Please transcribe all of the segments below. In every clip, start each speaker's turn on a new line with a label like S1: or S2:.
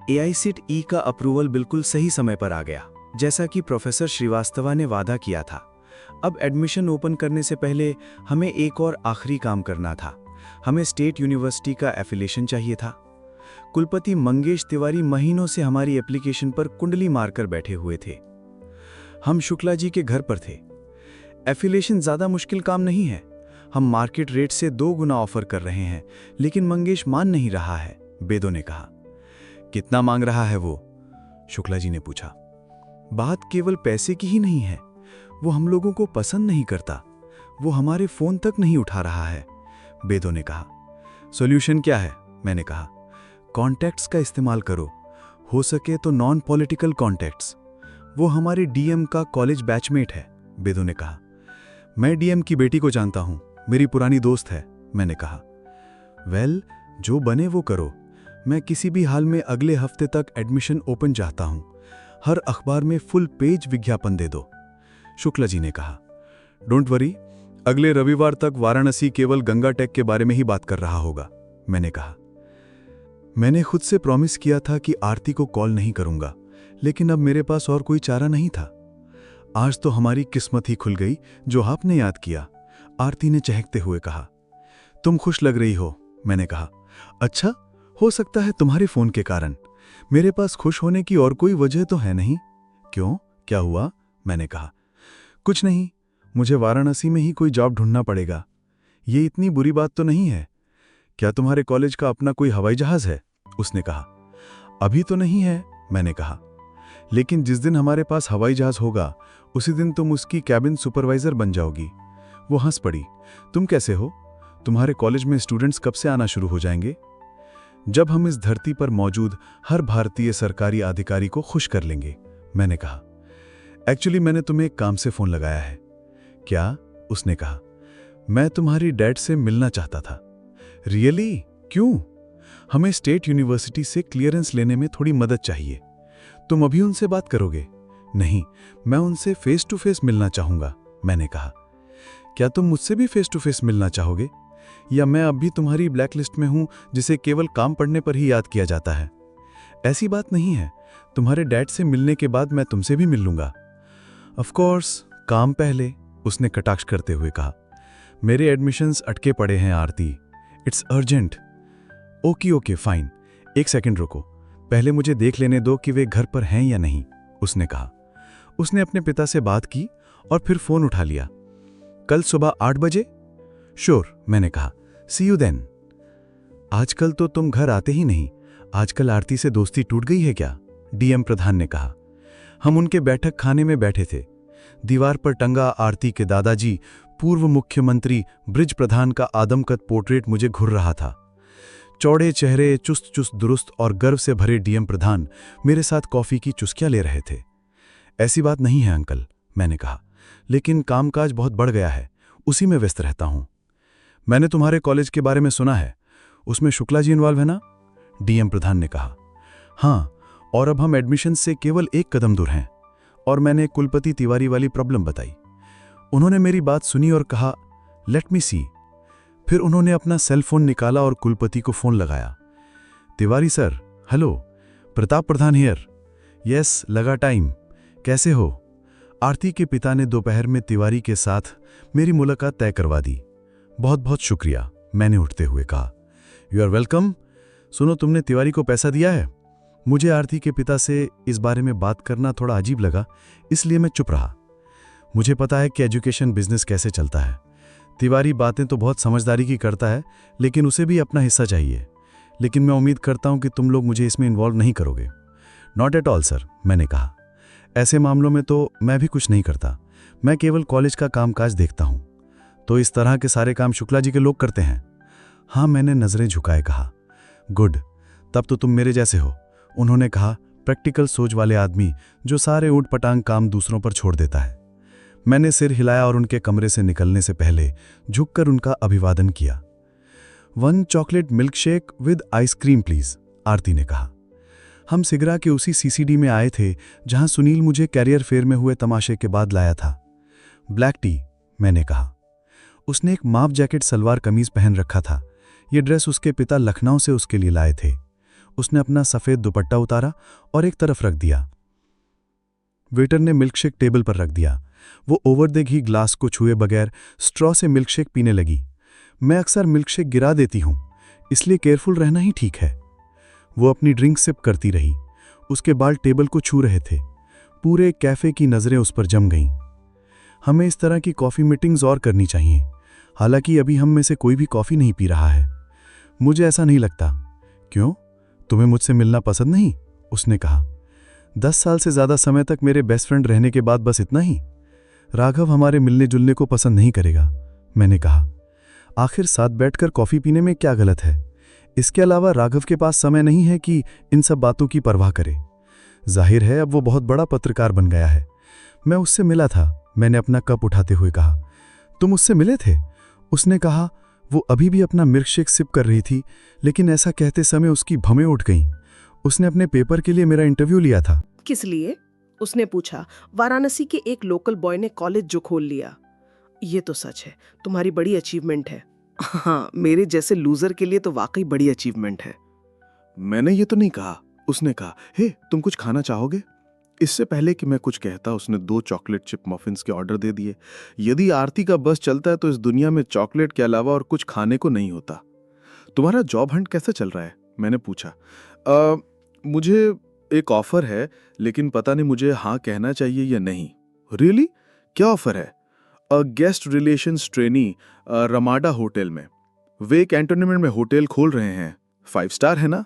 S1: AICTE ई का approval बिल्कुल सही समय पर आ गया, जैसा कि प्रोफेसर श्रीवास्तवा ने वादा किया था। अब एडमिशन ओपन करने से पहले हमें एक और आखिरी काम करना था। हमें स्टेट यूनिवर्सिटी का एफिलिएशन चाहिए था। कुलपति मंगेश तिवारी महीनों से हमारी एप्लीकेशन पर कुंडली मारकर बैठे हुए थे। हम शुक्ला जी के घर पर थे। एफिलिएशन ज़्यादा मुश्किल काम नहीं है। हम मार्केट रेट से 2 गुना ऑफर कर रहे हैं, लेकिन मंगेश मान नहीं रहा है, बेदो ने कहा। कितना मांग रहा है वो? शुक्ला जी ने पूछा। बात केवल पैसे की ही नहीं है, वो हम लोगों को पसंद नहीं करता। वो हमारे फोन तक नहीं उठा रहा है, बेदो ने कहा। सॉल्यूशन क्या है? मैंने कहा। कॉन्टैक्ट्स का इस्तेमाल करो, हो सके तो नॉन पॉलिटिकल कॉन्टैक्ट्स। वो हमारे डीएम का कॉलेज बैचमेट है, बेदो ने कहा। मैं डीएम की बेटी को जानता हूं, मेरी पुरानी दोस्त है, मैंने कहा। वेल, जो बने वो करो। मैं किसी भी हाल में अगले हफ्ते तक एडमिशन ओपन चाहता हूं। हर अखबार में फुल पेज विज्ञापन दे दो, शुक्ला जी ने कहा। डोंट वरी, अगले रविवार तक वाराणसी केवल गंगा टेक के बारे में ही बात कर रहा होगा, मैंने कहा। मैंने खुद से प्रॉमिस किया था कि आरती को कॉल नहीं करूंगा, लेकिन अब मेरे पास और कोई चारा नहीं था। आज तो हमारी किस्मत ही खुल गई जो आपने याद किया, आरती ने चहकते हुए कहा। तुम खुश लग रही हो, मैंने कहा। अच्छा, हो सकता है तुम्हारे फोन के कारण। मेरे पास खुश होने की और कोई वजह तो है नहीं। क्यों, क्या हुआ? मैंने कहा। कुछ नहीं, मुझे वाराणसी में ही कोई जॉब ढूंढना पड़ेगा। ये इतनी बुरी बात तो नहीं है। क्या तुम्हारे कॉलेज का अपना कोई हवाई जहाज है? उसने कहा। अभी तो नहीं है, मैंने कहा। लेकिन जिस दिन हमारे पास हवाई जहाज होगा, उसी दिन तुम उसकी कैबिन सुपरवाइजर बन जाओगी। वो हंस पड़ी। तुम कैसे हो? तुम्हारे कॉलेज में स्टूडेंट्स कब से आना शुरू हो जाएंगे? जब हम इस धरती पर मौजूद हर भारतीय सरकारी अधिकारी को खुश कर लेंगे, मैंने कहा। एक्चुअली मैंने तुम्हें एक काम से फोन लगाया है। क्या? उसने कहा। मैं तुम्हारी डैड से मिलना चाहता था। रियली? क्यों? हमें स्टेट यूनिवर्सिटी से क्लियरेंस लेने में थोड़ी मदद चाहिए। तुम अभी उनसे बात करोगे? नहीं, मैं उनसे फेस टू फेस मिलना चाहूंगा, मैंने कहा। क्या तुम मुझसे भी फेस टू फेस मिलना चाहोगे, या मैं अब भी तुम्हारी ब्लैकलिस्ट में हूं जिसे केवल काम पढ़ने पर ही याद किया जाता है? ऐसी बात नहीं है, तुम्हारे डैड से मिलने के बाद मैं तुमसे भी मिल लूंगा। ऑफ कोर्स, काम पहले, उसने कटाक्ष करते हुए कहा। मेरे एडमिशन्स अटके पड़े हैं आरती, इट्स अर्जेंट। ओके फाइन, एक सेकंड रुको, पहले मुझे देख लेने दो कि वे घर पर हैं या नहीं, उसने कहा। उसने अपने पिता से बात की और फिर फोन उठा लिया। कल सुबह 8 बजे? श्योर, मैंने कहा। सी यू देन। आजकल तो तुम घर आते ही नहीं। आजकल आरती से दोस्ती टूट गई है क्या? डीएम प्रधान ने कहा। हम उनके बैठक खाने में बैठे थे। दीवार पर टंगा आरती के दादाजी, पूर्व मुख्यमंत्री ब्रिज प्रधान का आदमकद पोर्ट्रेट मुझे घुर रहा था। चौड़े चेहरे, चुस्त चुस्त दुरुस्त और गर्व से भरे डीएम प्रधान मेरे साथ कॉफी की चुस्कियां ले रहे थे। ऐसी बात नहीं है अंकल, मैंने कहा, लेकिन कामकाज बहुत बढ़ गया है, उसी में व्यस्त रहता हूं। मैंने तुम्हारे कॉलेज के बारे में सुना है, उसमें शुक्ला जी इन्वॉल्व है ना? डीएम प्रधान ने कहा। हाँ, और अब हम एडमिशन से केवल एक कदम दूर हैं। और मैंने कुलपति तिवारी वाली प्रॉब्लम बताई। उन्होंने मेरी बात सुनी और कहा, लेट मी सी। फिर उन्होंने अपना सेल फोन निकाला और कुलपति को फोन लगाया। Tiwari sir, hello, Pratap Pradhan here. Yes, लगा टाइम। कैसे हो? आरती के पिता ने दोपहर में तिवारी के साथ मेरी मुलाकात तय करवा दी। बहुत बहुत शुक्रिया, मैंने उठते हुए कहा। You are welcome. सुनो, तुमने तिवारी को पैसा दिया है? मुझे आरती के पिता से इस बारे में बात करना थोड़ा अजीब लगा, इसलिए मैं चुप रहा। मुझे पता है कि एजुकेशन बिजनेस कैसे चलता है। तिवारी बातें तो बहुत समझदारी की करता है, लेकिन उसे भी अपना हिस्सा चाहिए। लेकिन मैं उम्मीद करता हूं कि तुम लोग मुझे इसमें इन्वॉल्व नहीं करोगे। नॉट एट ऑल सर, मैंने कहा। ऐसे मामलों में तो मैं भी कुछ नहीं करता, मैं केवल कॉलेज का कामकाज देखता हूं। तो इस तरह के सारे काम शुक्ला जी के लोग करते हैं? हाँ, मैंने नजरें झुकाए कहा। गुड, तब तो तुम मेरे जैसे हो, उन्होंने कहा। प्रैक्टिकल सोच वाले आदमी जो सारे ऊट पटांग काम दूसरों पर छोड़ देता है। मैंने सिर हिलाया और उनके कमरे से निकलने से पहले झुककर उनका अभिवादन किया। 1 chocolate milk shake with ice cream please, Aarti ने कहा। हम सिगरा के उसी सीसीडी में आए थे जहां सुनील मुझे कैरियर फेयर में हुए तमाशे के बाद लाया था। ब्लैक टी, मैंने कहा। उसने एक माफ जैकेट सलवार कमीज पहन रखा था। ये ड्रेस उसके पिता लखनऊ से उसके लिए लाए थे। उसने अपना सफ़ेद दुपट्टा उतारा और एक तरफ रख दिया। वेटर ने मिल्कशेक टेबल पर रख दिया। वो ओवर द घी ग्लास को छुए बगैर स्ट्रॉ से मिल्कशेक पीने लगी। मैं अक्सर मिल्कशेक गिरा देती हूँ, इसलिए केयरफुल रहना ही ठीक है। वो अपनी ड्रिंक सिप करती रही। उसके बाल टेबल को छू रहे थे। पूरे कैफ़े की नज़रें उस पर जम गईं। हमें इस तरह की कॉफ़ी मीटिंग्स और करनी चाहिए। हालांकि अभी हम में से कोई भी कॉफ़ी नहीं पी रहा है। मुझे ऐसा नहीं लगता। क्यों? तुम्हें मुझसे मिलना पसंद नहीं? उसने कहा। 10 साल से ज़्यादा समय तक मेरे बेस्ट फ्रेंड रहने के बाद बस इतना ही? राघव हमारे मिलने जुलने को पसंद नहीं करेगा, मैंने कहा। आखिर साथ बैठकर कॉफ़ी पीने में क्या गलत है? इसके अलावा राघव के पास समय नहीं है कि इन सब बातों की परवाह करे। जाहिर है अब वो बहुत बड़ा पत्रकार बन गया है। मैं उससे मिला था, मैंने अपना कप उठाते हुए कहा। तुम उससे मिले थे? उसने कहा। वो अभी भी अपना मिल्कशेक सिप कर रही थी, लेकिन ऐसा कहते समय उसकी भवें उठ गईं। उसने अपने पेपर के लिए मेरा इंटरव्यू लिया था।
S2: किस लिए? उसने पूछा। वाराणसी के एक लोकल बॉय ने कॉलेज जो खोल लिया। ये तो सच है, तुम्हारी बड़ी अचीवमेंट है। हाँ, मेरे जैसे लूजर के लिए तो वाकई बड़ी अचीवमेंट है।
S3: मैंने ये तो नहीं कहा। उसने कहा, हे तुम कुछ खाना चाहोगे? इससे पहले कि मैं कुछ कहता उसने 2 चॉकलेट चिप मफिन्स के ऑर्डर दे दिए। यदि आरती का बस चलता है तो इस दुनिया में चॉकलेट के अलावा और कुछ खाने को नहीं होता। तुम्हारा जॉब हंट कैसा चल रहा है? मैंने पूछा। मुझे एक ऑफर है, लेकिन पता नहीं मुझे हाँ कहना चाहिए या नहीं। रियली? क्या ऑफर है? Guest relations trainee Ramada hotel में। वे कैंटोनमेंट में होटल खोल रहे हैं। 5 स्टार है ना?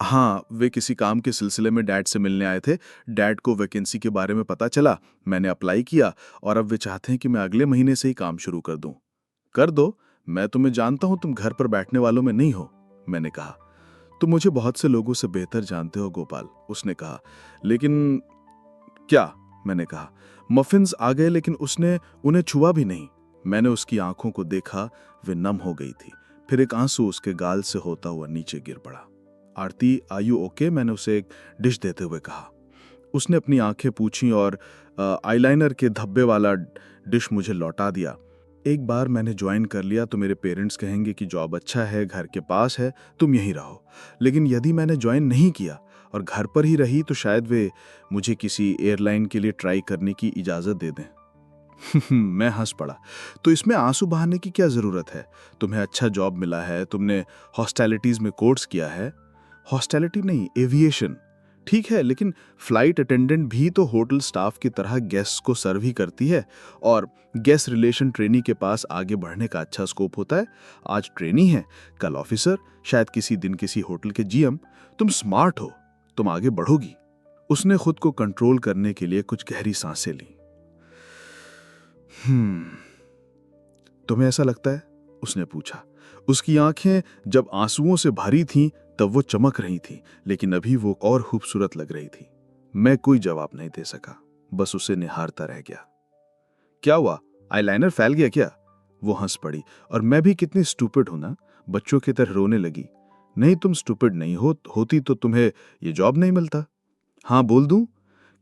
S3: हाँ, वे किसी काम के सिलसिले में डैड से मिलने आए थे। डैड को वैकेंसी के बारे में पता चला, मैंने अप्लाई किया और अब वे चाहते हैं कि मैं अगले महीने से ही काम शुरू कर दूं। कर दो, मैं तुम्हें जानता हूं, तुम घर पर बैठने वालों में नहीं हो, मैंने कहा। तुम मुझे बहुत से लोगों से बेहतर जानते हो गोपाल, उसने कहा। लेकिन क्या? मैंने कहा। मफिन्स आ गए लेकिन उसने उन्हें छुआ भी नहीं। मैंने उसकी आंखों को देखा, वे नम हो गई थी। फिर एक आंसू उसके गाल से होता हुआ नीचे गिर पड़ा। आरती, आर यू ओके? मैंने उसे एक डिश देते हुए कहा। उसने अपनी आंखें पूछीं और आईलाइनर के धब्बे वाला डिश मुझे लौटा दिया। एक बार मैंने ज्वाइन कर लिया तो मेरे पेरेंट्स कहेंगे कि जॉब अच्छा है, घर के पास है, तुम यहीं रहो। लेकिन यदि मैंने ज्वाइन नहीं किया और घर पर ही रही तो शायद वे मुझे किसी एयरलाइन के लिए ट्राई करने की इजाज़त दे दें। मैं हंस पड़ा। तो इसमें आंसू बहाने की क्या ज़रूरत है? तुम्हें अच्छा जॉब मिला है, तुमने हॉस्टैलिटीज़ में कोर्स किया है। हॉस्टैलिटी नहीं, एविएशन। ठीक है, लेकिन फ्लाइट अटेंडेंट भी तो होटल स्टाफ की तरह गेस्ट को सर्व ही करती है और गेस्ट रिलेशन ट्रेनी के पास आगे बढ़ने का अच्छा स्कोप होता है। आज ट्रेनी है, कल ऑफिसर, शायद किसी दिन किसी होटल के जीएम। तुम स्मार्ट हो, तुम आगे बढ़ोगी। उसने खुद को कंट्रोल करने के लिए कुछ गहरी सांसें ली। तुम्हें ऐसा लगता है? उसने पूछा। उसकी आंखें जब आंसुओं से भरी थीं तब वो चमक रही थीं, लेकिन अभी वो और खूबसूरत लग रही थी। मैं कोई जवाब नहीं दे सका, बस उसे निहारता रह गया। क्या हुआ? आईलाइनर फैल गया क्या? वो हंस पड़ी। और मैं भी कितनी स्टूपिड हूं ना, बच्चों की तरह रोने लगी। नहीं, तुम स्टूपिड नहीं होती तो तुम्हें ये जॉब नहीं मिलता। हाँ, बोल दूं?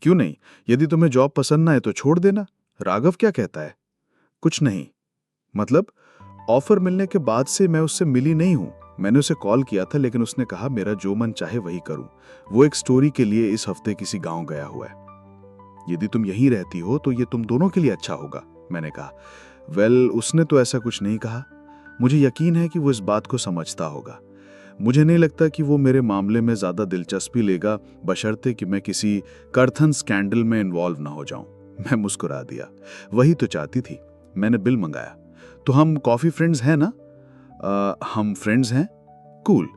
S3: क्यों नहीं? यदि तुम्हें जॉब पसंद ना है तो छोड़ देना। राघव क्या कहता है? कुछ नहीं। मतलब? ऑफर मिलने के बाद से मैं उससे मिली नहीं हूं। मैंने उसे कॉल किया था लेकिन उसने कहा मेरा जो मन चाहे वही करूं। वो एक स्टोरी के लिए इस हफ्ते किसी गांव गया हुआ है। यदि तुम यहीं रहती हो तो ये तुम दोनों के लिए अच्छा होगा, मैंने कहा। वेल, उसने तो ऐसा कुछ नहीं कहा। मुझे यकीन है कि वो इस बात को समझता होगा। मुझे नहीं लगता कि वो मेरे मामले में ज्यादा दिलचस्पी लेगा, बशर्ते कि मैं किसी करथन स्कैंडल में इन्वॉल्व ना हो जाऊं। मैं मुस्कुरा दिया। वही तो चाहती थी। मैंने बिल मंगाया। तो हम कॉफी फ्रेंड्स हैं ना? हम फ्रेंड्स हैं। कूल।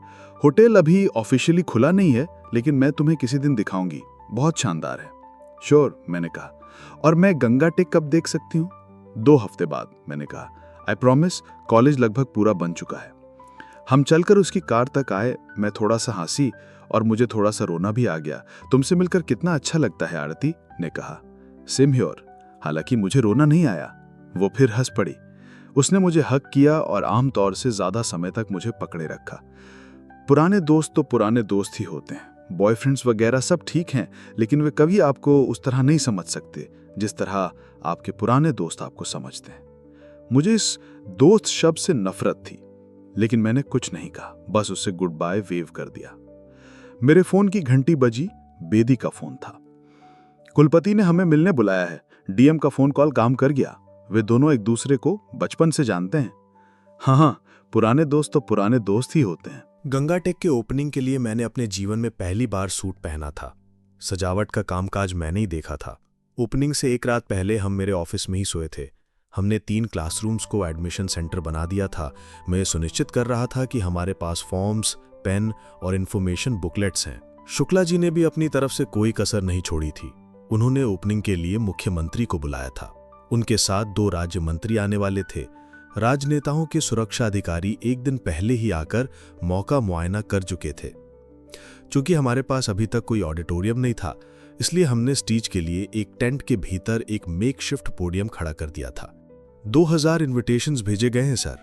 S3: होटल अभी ऑफिशियली खुला नहीं है, लेकिन मैं तुम्हें किसी दिन दिखाऊंगी, बहुत शानदार है। श्योर, मैंने कहा। और मैं गंगा टेक कब देख सकती हूँ? 2 हफ्ते बाद, मैंने कहा। I promise. कॉलेज लगभग पूरा बन चुका है। हम चलकर उसकी कार तक आए। मैं थोड़ा सा हंसी और मुझे थोड़ा सा रोना भी आ गया। तुमसे मिलकर कितना अच्छा लगता है, आरती ने कहा। Same here. हालांकि मुझे रोना नहीं आया। वो फिर हंस पड़ी। उसने मुझे हक किया और आमतौर से ज्यादा समय तक मुझे पकड़े रखा। पुराने दोस्त तो पुराने दोस्त ही होते हैं। बॉयफ्रेंड्स वगैरह सब ठीक हैं, लेकिन वे कभी आपको उस तरह नहीं समझ सकते जिस तरह आपके पुराने दोस्त आपको समझते हैं। मुझे इस दोस्त शब्द से नफरत थी, लेकिन मैंने कुछ नहीं कहा, बस उसे गुड बाय वेव कर दिया। मेरे फोन की घंटी बजी, बेदी का फोन था। कुलपति ने हमें मिलने बुलाया है। डीएम का फोन कॉल काम कर गया। वे दोनों एक दूसरे को बचपन से जानते हैं। हाँ, पुराने दोस्त तो पुराने दोस्त ही होते हैं।
S1: गंगा टेक के ओपनिंग के लिए मैंने अपने जीवन में पहली बार सूट पहना था। सजावट का कामकाज मैंने ही देखा था। ओपनिंग से एक रात पहले हम मेरे ऑफिस में ही सोए थे। हमने 3 क्लासरूम्स को एडमिशन सेंटर बना दिया था। मैं ये सुनिश्चित कर रहा था कि हमारे पास फॉर्म्स, पेन और इन्फॉर्मेशन बुकलेट्स हैं। शुक्ला जी ने भी अपनी तरफ से कोई कसर नहीं छोड़ी थी। उन्होंने ओपनिंग के लिए मुख्यमंत्री को बुलाया था। उनके साथ 2 राज्य मंत्री आने वाले थे। राजनेताओं के सुरक्षा अधिकारी एक दिन पहले ही आकर मौका मुआयना कर चुके थे। चूंकि हमारे पास अभी तक कोई ऑडिटोरियम नहीं था, इसलिए हमने स्टेज के लिए एक टेंट के भीतर एक मेकशिफ्ट पोडियम खड़ा कर दिया था। 2000 इन्विटेशंस भेजे गए हैं सर।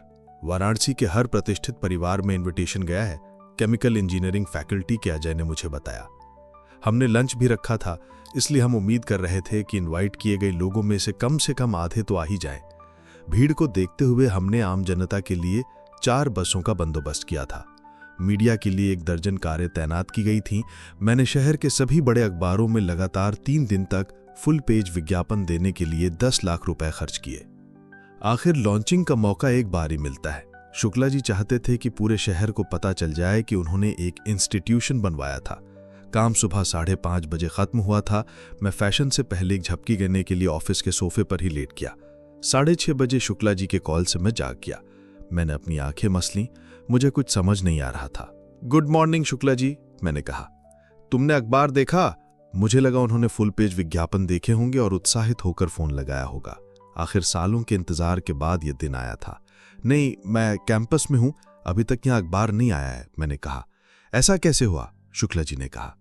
S1: वाराणसी के हर प्रतिष्ठित परिवार में इन्विटेशन गया है। केमिकल इंजीनियरिंग फैकल्टी के अजय ने मुझे बताया। हमने लंच भी रखा था, इसलिए हम उम्मीद कर रहे थे कि इनवाइट किए गए लोगों में से कम आधे तो आ ही जाएं। भीड़ को देखते हुए हमने आम जनता के लिए 4 बसों का बंदोबस्त किया था। मीडिया के लिए 1 दर्जन कारें तैनात की गई थीं। मैंने शहर के सभी बड़े अखबारों में लगातार 3 दिन तक फुल पेज विज्ञापन देने के लिए 10 लाख रुपए खर्च किए। आखिर लॉन्चिंग का मौका एक बार ही मिलता है। शुक्ला जी चाहते थे कि पूरे शहर को पता चल जाए कि उन्होंने एक इंस्टीट्यूशन बनवाया था। काम सुबह 5:30 बजे खत्म हुआ था। मैं फैशन से पहले एक झपकी लेने के लिए ऑफिस के सोफे पर ही लेट गया। 6:30 बजे शुक्ला जी के कॉल से मैं जाग गया। मैंने अपनी आंखें मसलीं। मुझे कुछ समझ नहीं आ रहा था। गुड मॉर्निंग शुक्ला जी, मैंने कहा। तुमने अखबार देखा? मुझे लगा उन्होंने फुल पेज विज्ञापन देखे होंगे और उत्साहित होकर फोन लगाया होगा। आखिर सालों के इंतजार के बाद यह दिन आया था। नहीं, मैं कैंपस में हूं, अभी तक यहां अखबार नहीं आया है, मैंने कहा। ऐसा कैसे हुआ? शुक्ला जी ने कहा।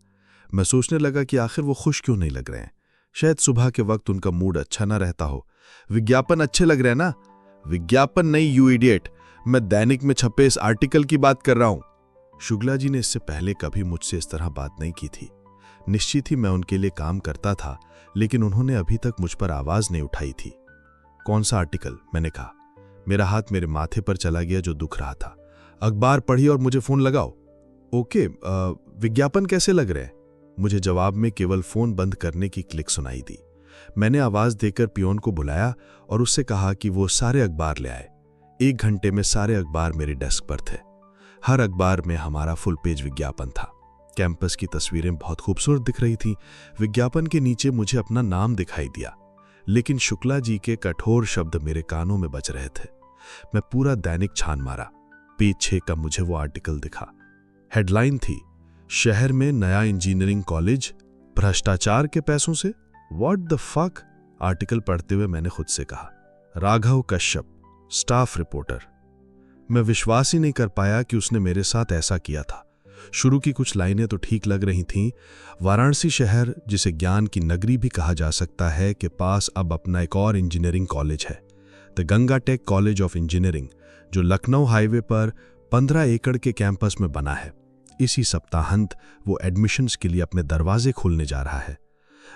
S1: मैं सोचने लगा कि आखिर वो खुश क्यों नहीं लग रहे हैं। शायद सुबह के वक्त उनका मूड अच्छा ना रहता हो। विज्ञापन अच्छे लग रहे हैं ना? विज्ञापन नहीं, यू इडियट, मैं दैनिक में छपे इस आर्टिकल की बात कर रहा हूं। शुक्ला जी ने इससे पहले कभी मुझसे इस तरह बात नहीं की थी। निश्चित ही मैं उनके लिए काम करता था, लेकिन उन्होंने अभी तक मुझ पर आवाज नहीं उठाई थी। कौन सा आर्टिकल? मैंने कहा। मेरा हाथ मेरे माथे पर चला गया जो दुख रहा था। अखबार पढ़ी और मुझे फोन लगाओ। ओके, विज्ञापन कैसे लग रहे हैं? मुझे जवाब में केवल फोन बंद करने की क्लिक सुनाई दी। मैंने आवाज देकर पियोन को बुलाया और उससे कहा कि वो सारे अखबार ले आए। 1 घंटे में सारे अखबार मेरे डेस्क पर थे। हर अखबार में हमारा फुल पेज विज्ञापन था। कैंपस की तस्वीरें बहुत खूबसूरत दिख रही थीं। विज्ञापन के नीचे मुझे अपना नाम दिखाई दिया, लेकिन शुक्ला जी के कठोर शब्द मेरे कानों में बज रहे थे। मैं पूरा दैनिक छान मारा। पेज 6 का मुझे वो आर्टिकल दिखा। हेडलाइन थी, शहर में नया इंजीनियरिंग कॉलेज, भ्रष्टाचार के पैसों से। What the fuck? आर्टिकल पढ़ते हुए मैंने खुद से कहा, राघव कश्यप, स्टाफ रिपोर्टर। मैं विश्वास ही नहीं कर पाया कि उसने मेरे साथ ऐसा किया था। शुरू की कुछ लाइनें तो ठीक लग रही थीं। वाराणसी शहर, जिसे ज्ञान की नगरी भी कहा जा सकता है, के पास अब अपना एक और इंजीनियरिंग कॉलेज है, the Ganga tech college of engineering, जो लखनऊ हाईवे पर 15 एकड़ के कैंपस में बना है। इसी सप्ताहांत वो एडमिशन्स के लिए अपने दरवाजे खोलने जा रहा है।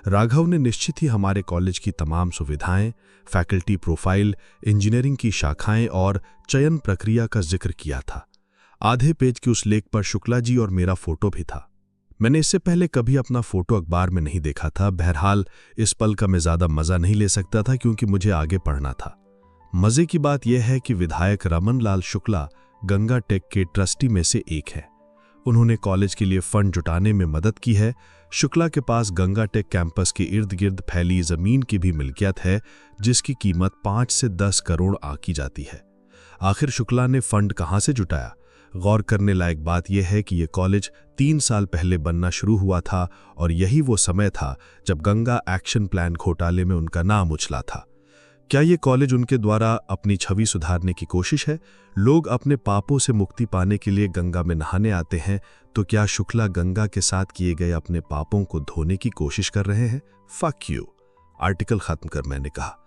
S1: राघव ने निश्चित ही हमारे कॉलेज की तमाम सुविधाएं, फैकल्टी प्रोफाइल, इंजीनियरिंग की शाखाएं और चयन प्रक्रिया का जिक्र किया था। आधे पेज के उस लेख पर शुक्ला जी और मेरा फोटो भी था। मैंने इससे पहले कभी अपना फोटो अखबार में नहीं देखा था। बहरहाल इस पल का मैं ज्यादा मजा नहीं ले सकता था, क्योंकि मुझे आगे पढ़ना था। मजे की बात यह है कि विधायक रमन लाल शुक्ला गंगा टेक के ट्रस्टी में से एक है। उन्होंने कॉलेज के लिए फंड जुटाने में मदद की है। शुक्ला के पास गंगा टेक कैंपस के इर्द गिर्द फैली जमीन की भी मिल्कियत है, जिसकी कीमत 5 से 10 करोड़ आंकी जाती है। आखिर शुक्ला ने फंड कहां से जुटाया? गौर करने लायक बात यह है कि यह कॉलेज 3 साल पहले बनना शुरू हुआ था, और यही वो समय था जब गंगा एक्शन प्लान घोटाले में उनका नाम उछला था। क्या ये कॉलेज उनके द्वारा अपनी छवि सुधारने की कोशिश है? लोग अपने पापों से मुक्ति पाने के लिए गंगा में नहाने आते हैं, तो क्या शुक्ला गंगा के साथ किए गए अपने पापों को धोने की कोशिश कर रहे हैं? Fuck you. आर्टिकल खत्म कर मैंने कहा।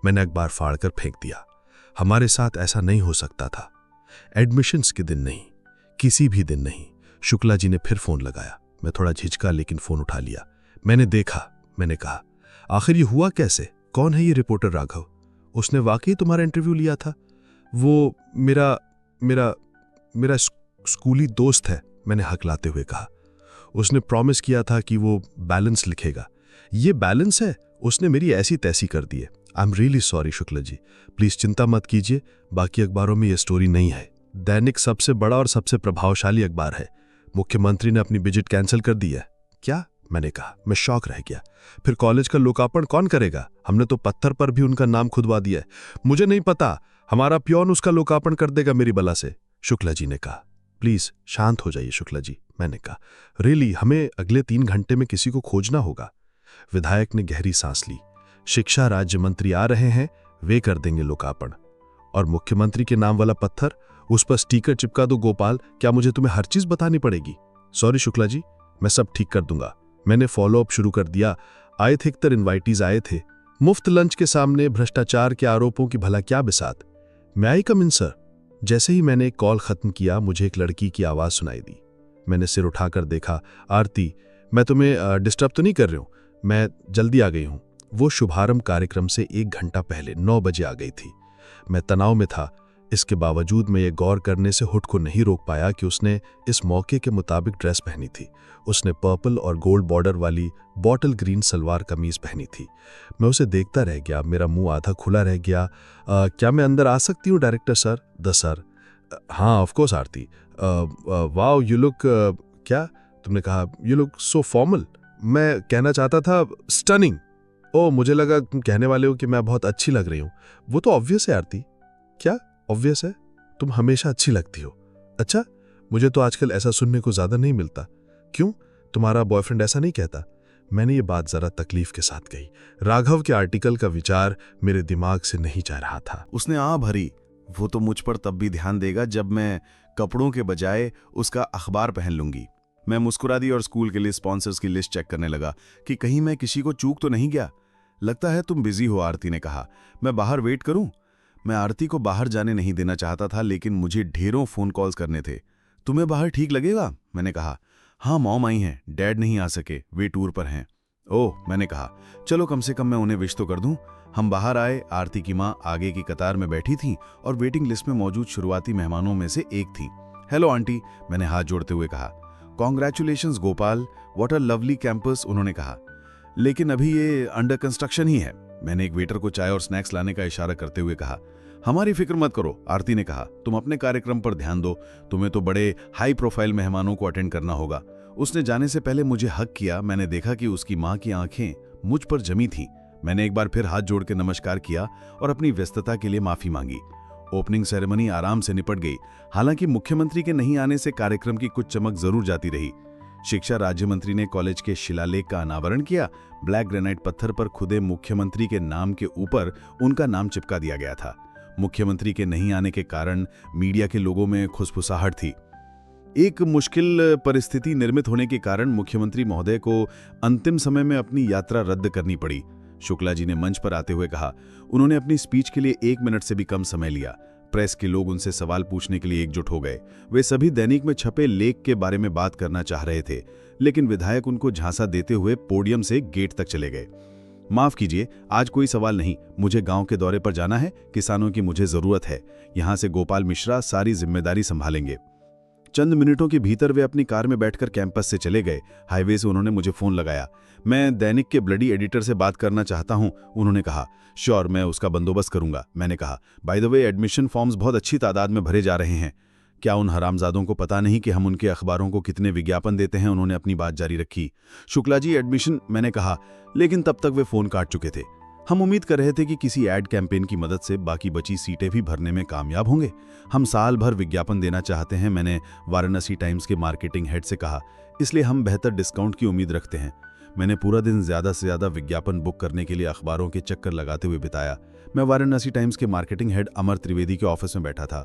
S1: मैंने अखबार फाड़कर फेंक दिया। हमारे साथ ऐसा नहीं हो सकता था। एडमिशन्स के दिन नहीं, किसी भी दिन नहीं। शुक्ला जी ने फिर फोन लगाया। मैं थोड़ा झिझका, लेकिन फोन उठा लिया। मैंने देखा, मैंने कहा, आखिर ये हुआ कैसे? कौन है ये रिपोर्टर राघव? उसने वाकई तुम्हारा इंटरव्यू लिया था? वो मेरा स्कूली दोस्त है, मैंने हकलाते हुए कहा।
S4: उसने प्रॉमिस किया था कि वो बैलेंस लिखेगा। ये बैलेंस है, उसने मेरी ऐसी तैसी कर दी है। I am really sorry Shukla ji, please चिंता मत कीजिए, बाकी अखबारों में ये स्टोरी नहीं है। दैनिक सबसे बड़ा और सबसे प्रभावशाली अखबार है। मुख्यमंत्री ने अपनी विजिट कैंसिल कर दी है। क्या? मैंने कहा। मैं शॉक रह गया। फिर कॉलेज का लोकार्पण कौन करेगा? हमने तो पत्थर पर भी उनका नाम खुदवा दिया है। मुझे नहीं पता, हमारा प्योन उसका लोकार्पण कर देगा मेरी बला से, शुक्ला जी ने कहा। प्लीज शांत हो जाइए शुक्ला जी, मैंने कहा। रियली हमें अगले 3 घंटे में किसी को खोजना होगा। विधायक ने गहरी सांस ली। शिक्षा राज्य मंत्री आ रहे हैं, वे कर देंगे लोकार्पण। और मुख्यमंत्री के नाम वाला पत्थर, उस पर स्टिकर चिपका दो गोपाल। क्या मुझे तुम्हें हर चीज बतानी पड़ेगी? सॉरी शुक्ला जी, मैं सब ठीक कर दूंगा। मैंने फॉलोअप शुरू कर दिया। आए थे इकतर इन्वाइटीज आए थे। मुफ्त लंच के सामने भ्रष्टाचार के आरोपों की भला क्या बिसात। मैं आई कम इन सर। जैसे ही मैंने कॉल खत्म किया, मुझे एक लड़की की आवाज सुनाई दी। मैंने सिर उठाकर देखा। आरती, मैं तुम्हें डिस्टर्ब तो नहीं कर रही हूं? मैं जल्दी आ गई हूं। वो शुभारंभ कार्यक्रम से 1 घंटा पहले 9 बजे आ गई थी। मैं तनाव में था। इसके बावजूद मैं ये गौर करने से हुड को नहीं रोक पाया कि उसने इस मौके के मुताबिक ड्रेस पहनी थी। उसने पर्पल और गोल्ड बॉर्डर वाली बॉटल ग्रीन सलवार कमीज पहनी थी। मैं उसे देखता रह गया। मेरा मुंह आधा खुला रह गया। क्या मैं अंदर आ सकती हूँ डायरेक्टर सर? The sir. हाँ of course Aarti. Wow you look क्या तुमने कहा? You look so formal. मैं कहना चाहता था स्टनिंग। ओ, मुझे लगा तुम कहने वाले हो कि मैं बहुत अच्छी लग रही हूँ। वो तो ऑब्वियस है आरती। क्या ऑब्वियस है? तुम हमेशा अच्छी लगती हो। अच्छा, मुझे तो आजकल ऐसा सुनने को ज्यादा नहीं मिलता। क्यों, तुम्हारा बॉयफ्रेंड ऐसा नहीं कहता? मैंने ये बात जरा तकलीफ के साथ कही। राघव के आर्टिकल का विचार मेरे दिमाग से नहीं जा रहा था।
S3: उसने आ भरी। वो तो मुझ पर तब भी ध्यान देगा जब मैं कपड़ों के बजाय उसका अखबार पहन लूंगी। मैं मुस्कुरा दी और स्कूल के लिए स्पॉन्सर्स की लिस्ट चेक करने लगा कि कहीं मैं किसी को चूक तो नहीं गया। लगता है तुम बिजी हो, आरती ने कहा। मैं बाहर वेट करूं? मैं आरती को बाहर जाने नहीं देना चाहता था, लेकिन मुझे ढेरों फोन कॉल्स करने थे। तुम्हें बाहर ठीक लगेगा? मैंने कहा। हाँ, मॉम आई हैं, डैड नहीं आ सके, वे टूर पर हैं। ओह, मैंने कहा। चलो कम से कम मैं उन्हें विश तो कर दूं। हम बाहर आए। आरती की माँ आगे की कतार में बैठी थी और वेटिंग लिस्ट में मौजूद शुरुआती मेहमानों में से एक थी। हेलो आंटी, मैंने हाथ जोड़ते हुए कहा। Congratulations Gopal, what a lovely campus, उन्होंने कहा। लेकिन अभी ये अंडर कंस्ट्रक्शन ही है, मैंने एक वेटर को चाय और स्नैक्स लाने का इशारा करते हुए कहा। हमारी फिक्र मत करो, आरती ने कहा। तुम अपने कार्यक्रम पर ध्यान दो। तुम्हें तो बड़े हाई प्रोफाइल मेहमानों को अटेंड करना होगा। उसने जाने से पहले मुझे हक किया। मैंने देखा कि उसकी माँ की आंखें मुझ पर जमी थीं। मैंने एक बार फिर हाथ जोड़ के नमस्कार किया और अपनी व्यस्तता के लिए माफी मांगी। ओपनिंग सेरेमनी आराम से निपट गई। हालांकि मुख्यमंत्री के नहीं आने से कार्यक्रम की कुछ चमक जरूर जाती रही। शिक्षा राज्य मंत्री ने कॉलेज के शिलालेख का अनावरण किया। ब्लैक ग्रेनाइट पत्थर पर खुदे मुख्यमंत्री के नाम के ऊपर उनका नाम चिपका दिया गया था। मुख्यमंत्री के नहीं आने के कारण मीडिया के लोगों में खुसफुसाहट थी। एक मुश्किल परिस्थिति निर्मित होने के कारण मुख्यमंत्री महोदय को अंतिम समय में अपनी यात्रा रद्द करनी पड़ी। शुक्ला जी ने मंच पर आते हुए कहा। उन्होंने अपनी स्पीच के लिए 1 मिनट से भी कम समय लिया। प्रेस के लोग उनसे सवाल पूछने के लिए एकजुट हो गए। वे सभी दैनिक में छपे लेख के बारे में बात करना चाह रहे थे, लेकिन विधायक उनको झांसा देते हुए पोडियम से गेट तक चले गए। माफ कीजिए, आज कोई सवाल नहीं, मुझे गांव के दौरे पर जाना है, किसानों की मुझे जरूरत है। यहां से गोपाल मिश्रा सारी जिम्मेदारी संभालेंगे। चंद मिनटों के भीतर वे अपनी कार में बैठकर कैंपस से चले गए। हाईवे से उन्होंने मुझे फोन लगाया। मैं दैनिक के ब्लडी एडिटर से बात करना चाहता हूं, उन्होंने कहा। श्योर, मैं उसका बंदोबस्त करूंगा, मैंने कहा। By the way, admission forms बहुत अच्छी तादाद में भरे जा रहे हैं। क्या उन हरामजादों को पता नहीं कि हम उनके अखबारों को कितने विज्ञापन देते हैं? उन्होंने अपनी बात जारी रखी। शुक्ला जी, एडमिशन, मैंने कहा, लेकिन तब तक वे फोन काट चुके थे। हम उम्मीद कर रहे थे कि किसी एड कैंपेन की मदद से बाकी बची सीटें भी भरने में कामयाब होंगे। हम साल भर विज्ञापन देना चाहते हैं, मैंने वाराणसी टाइम्स के मार्केटिंग हेड से कहा, इसलिए हम बेहतर डिस्काउंट की उम्मीद रखते हैं। मैंने पूरा दिन ज्यादा से ज्यादा विज्ञापन बुक करने के लिए अखबारों के चक्कर लगाते हुए बिताया। मैं वाराणसी टाइम्स के मार्केटिंग हेड अमर त्रिवेदी के ऑफिस में बैठा था।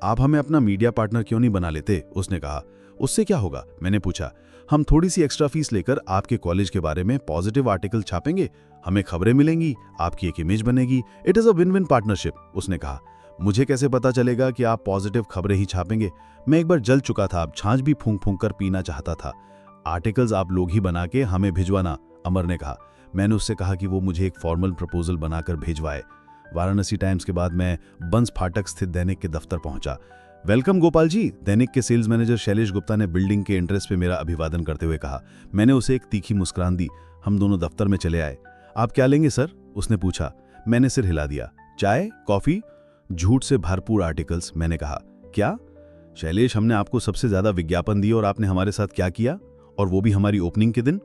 S3: आप हमें अपना मीडिया पार्टनर क्यों नहीं बना लेते? उसने कहा। उससे क्या होगा? मैंने पूछा। हम थोड़ी सी एक्स्ट्रा फीस लेकर आपके कॉलेज के बारे में पॉजिटिव आर्टिकल छापेंगे, हमें खबरें मिलेंगी, आपकी एक इमेज बनेगी। It is a win win partnership, उसने कहा। मुझे कैसे पता चलेगा कि आप पॉजिटिव खबरें ही छापेंगे? मैं एक बार जल चुका था, अब छाछ भी फूंक फूंक कर पीना चाहता था। आर्टिकल्स आप लोग ही बना के हमें भिजवाना, अमर ने कहा। मैंने उससे कहा कि वो मुझे एक फॉर्मल प्रपोजल बनाकर भेजवाए। वाराणसी टाइम्स के बाद मैं बंस फाटक स्थित दैनिक के दफ्तर पहुंचा।
S5: वेलकम गोपाल जी, दैनिक के सेल्स मैनेजर शैलेश गुप्ता ने बिल्डिंग के एंट्रेंस पे मेरा अभिवादन करते हुए कहा। मैंने उसे एक तीखी मुस्कुरान दी। हम दोनों दफ्तर में चले आए। आप क्या लेंगे सर? उसने पूछा। मैंने सिर हिला दिया। चाय, कॉफी? झूठ से भरपूर आर्टिकल्स, मैंने कहा। क्या? शैलेश, हमने आपको सबसे ज्यादा विज्ञापन दिए और आपने हमारे साथ क्या किया, और वो भी हमारी ओपनिंग के दिन?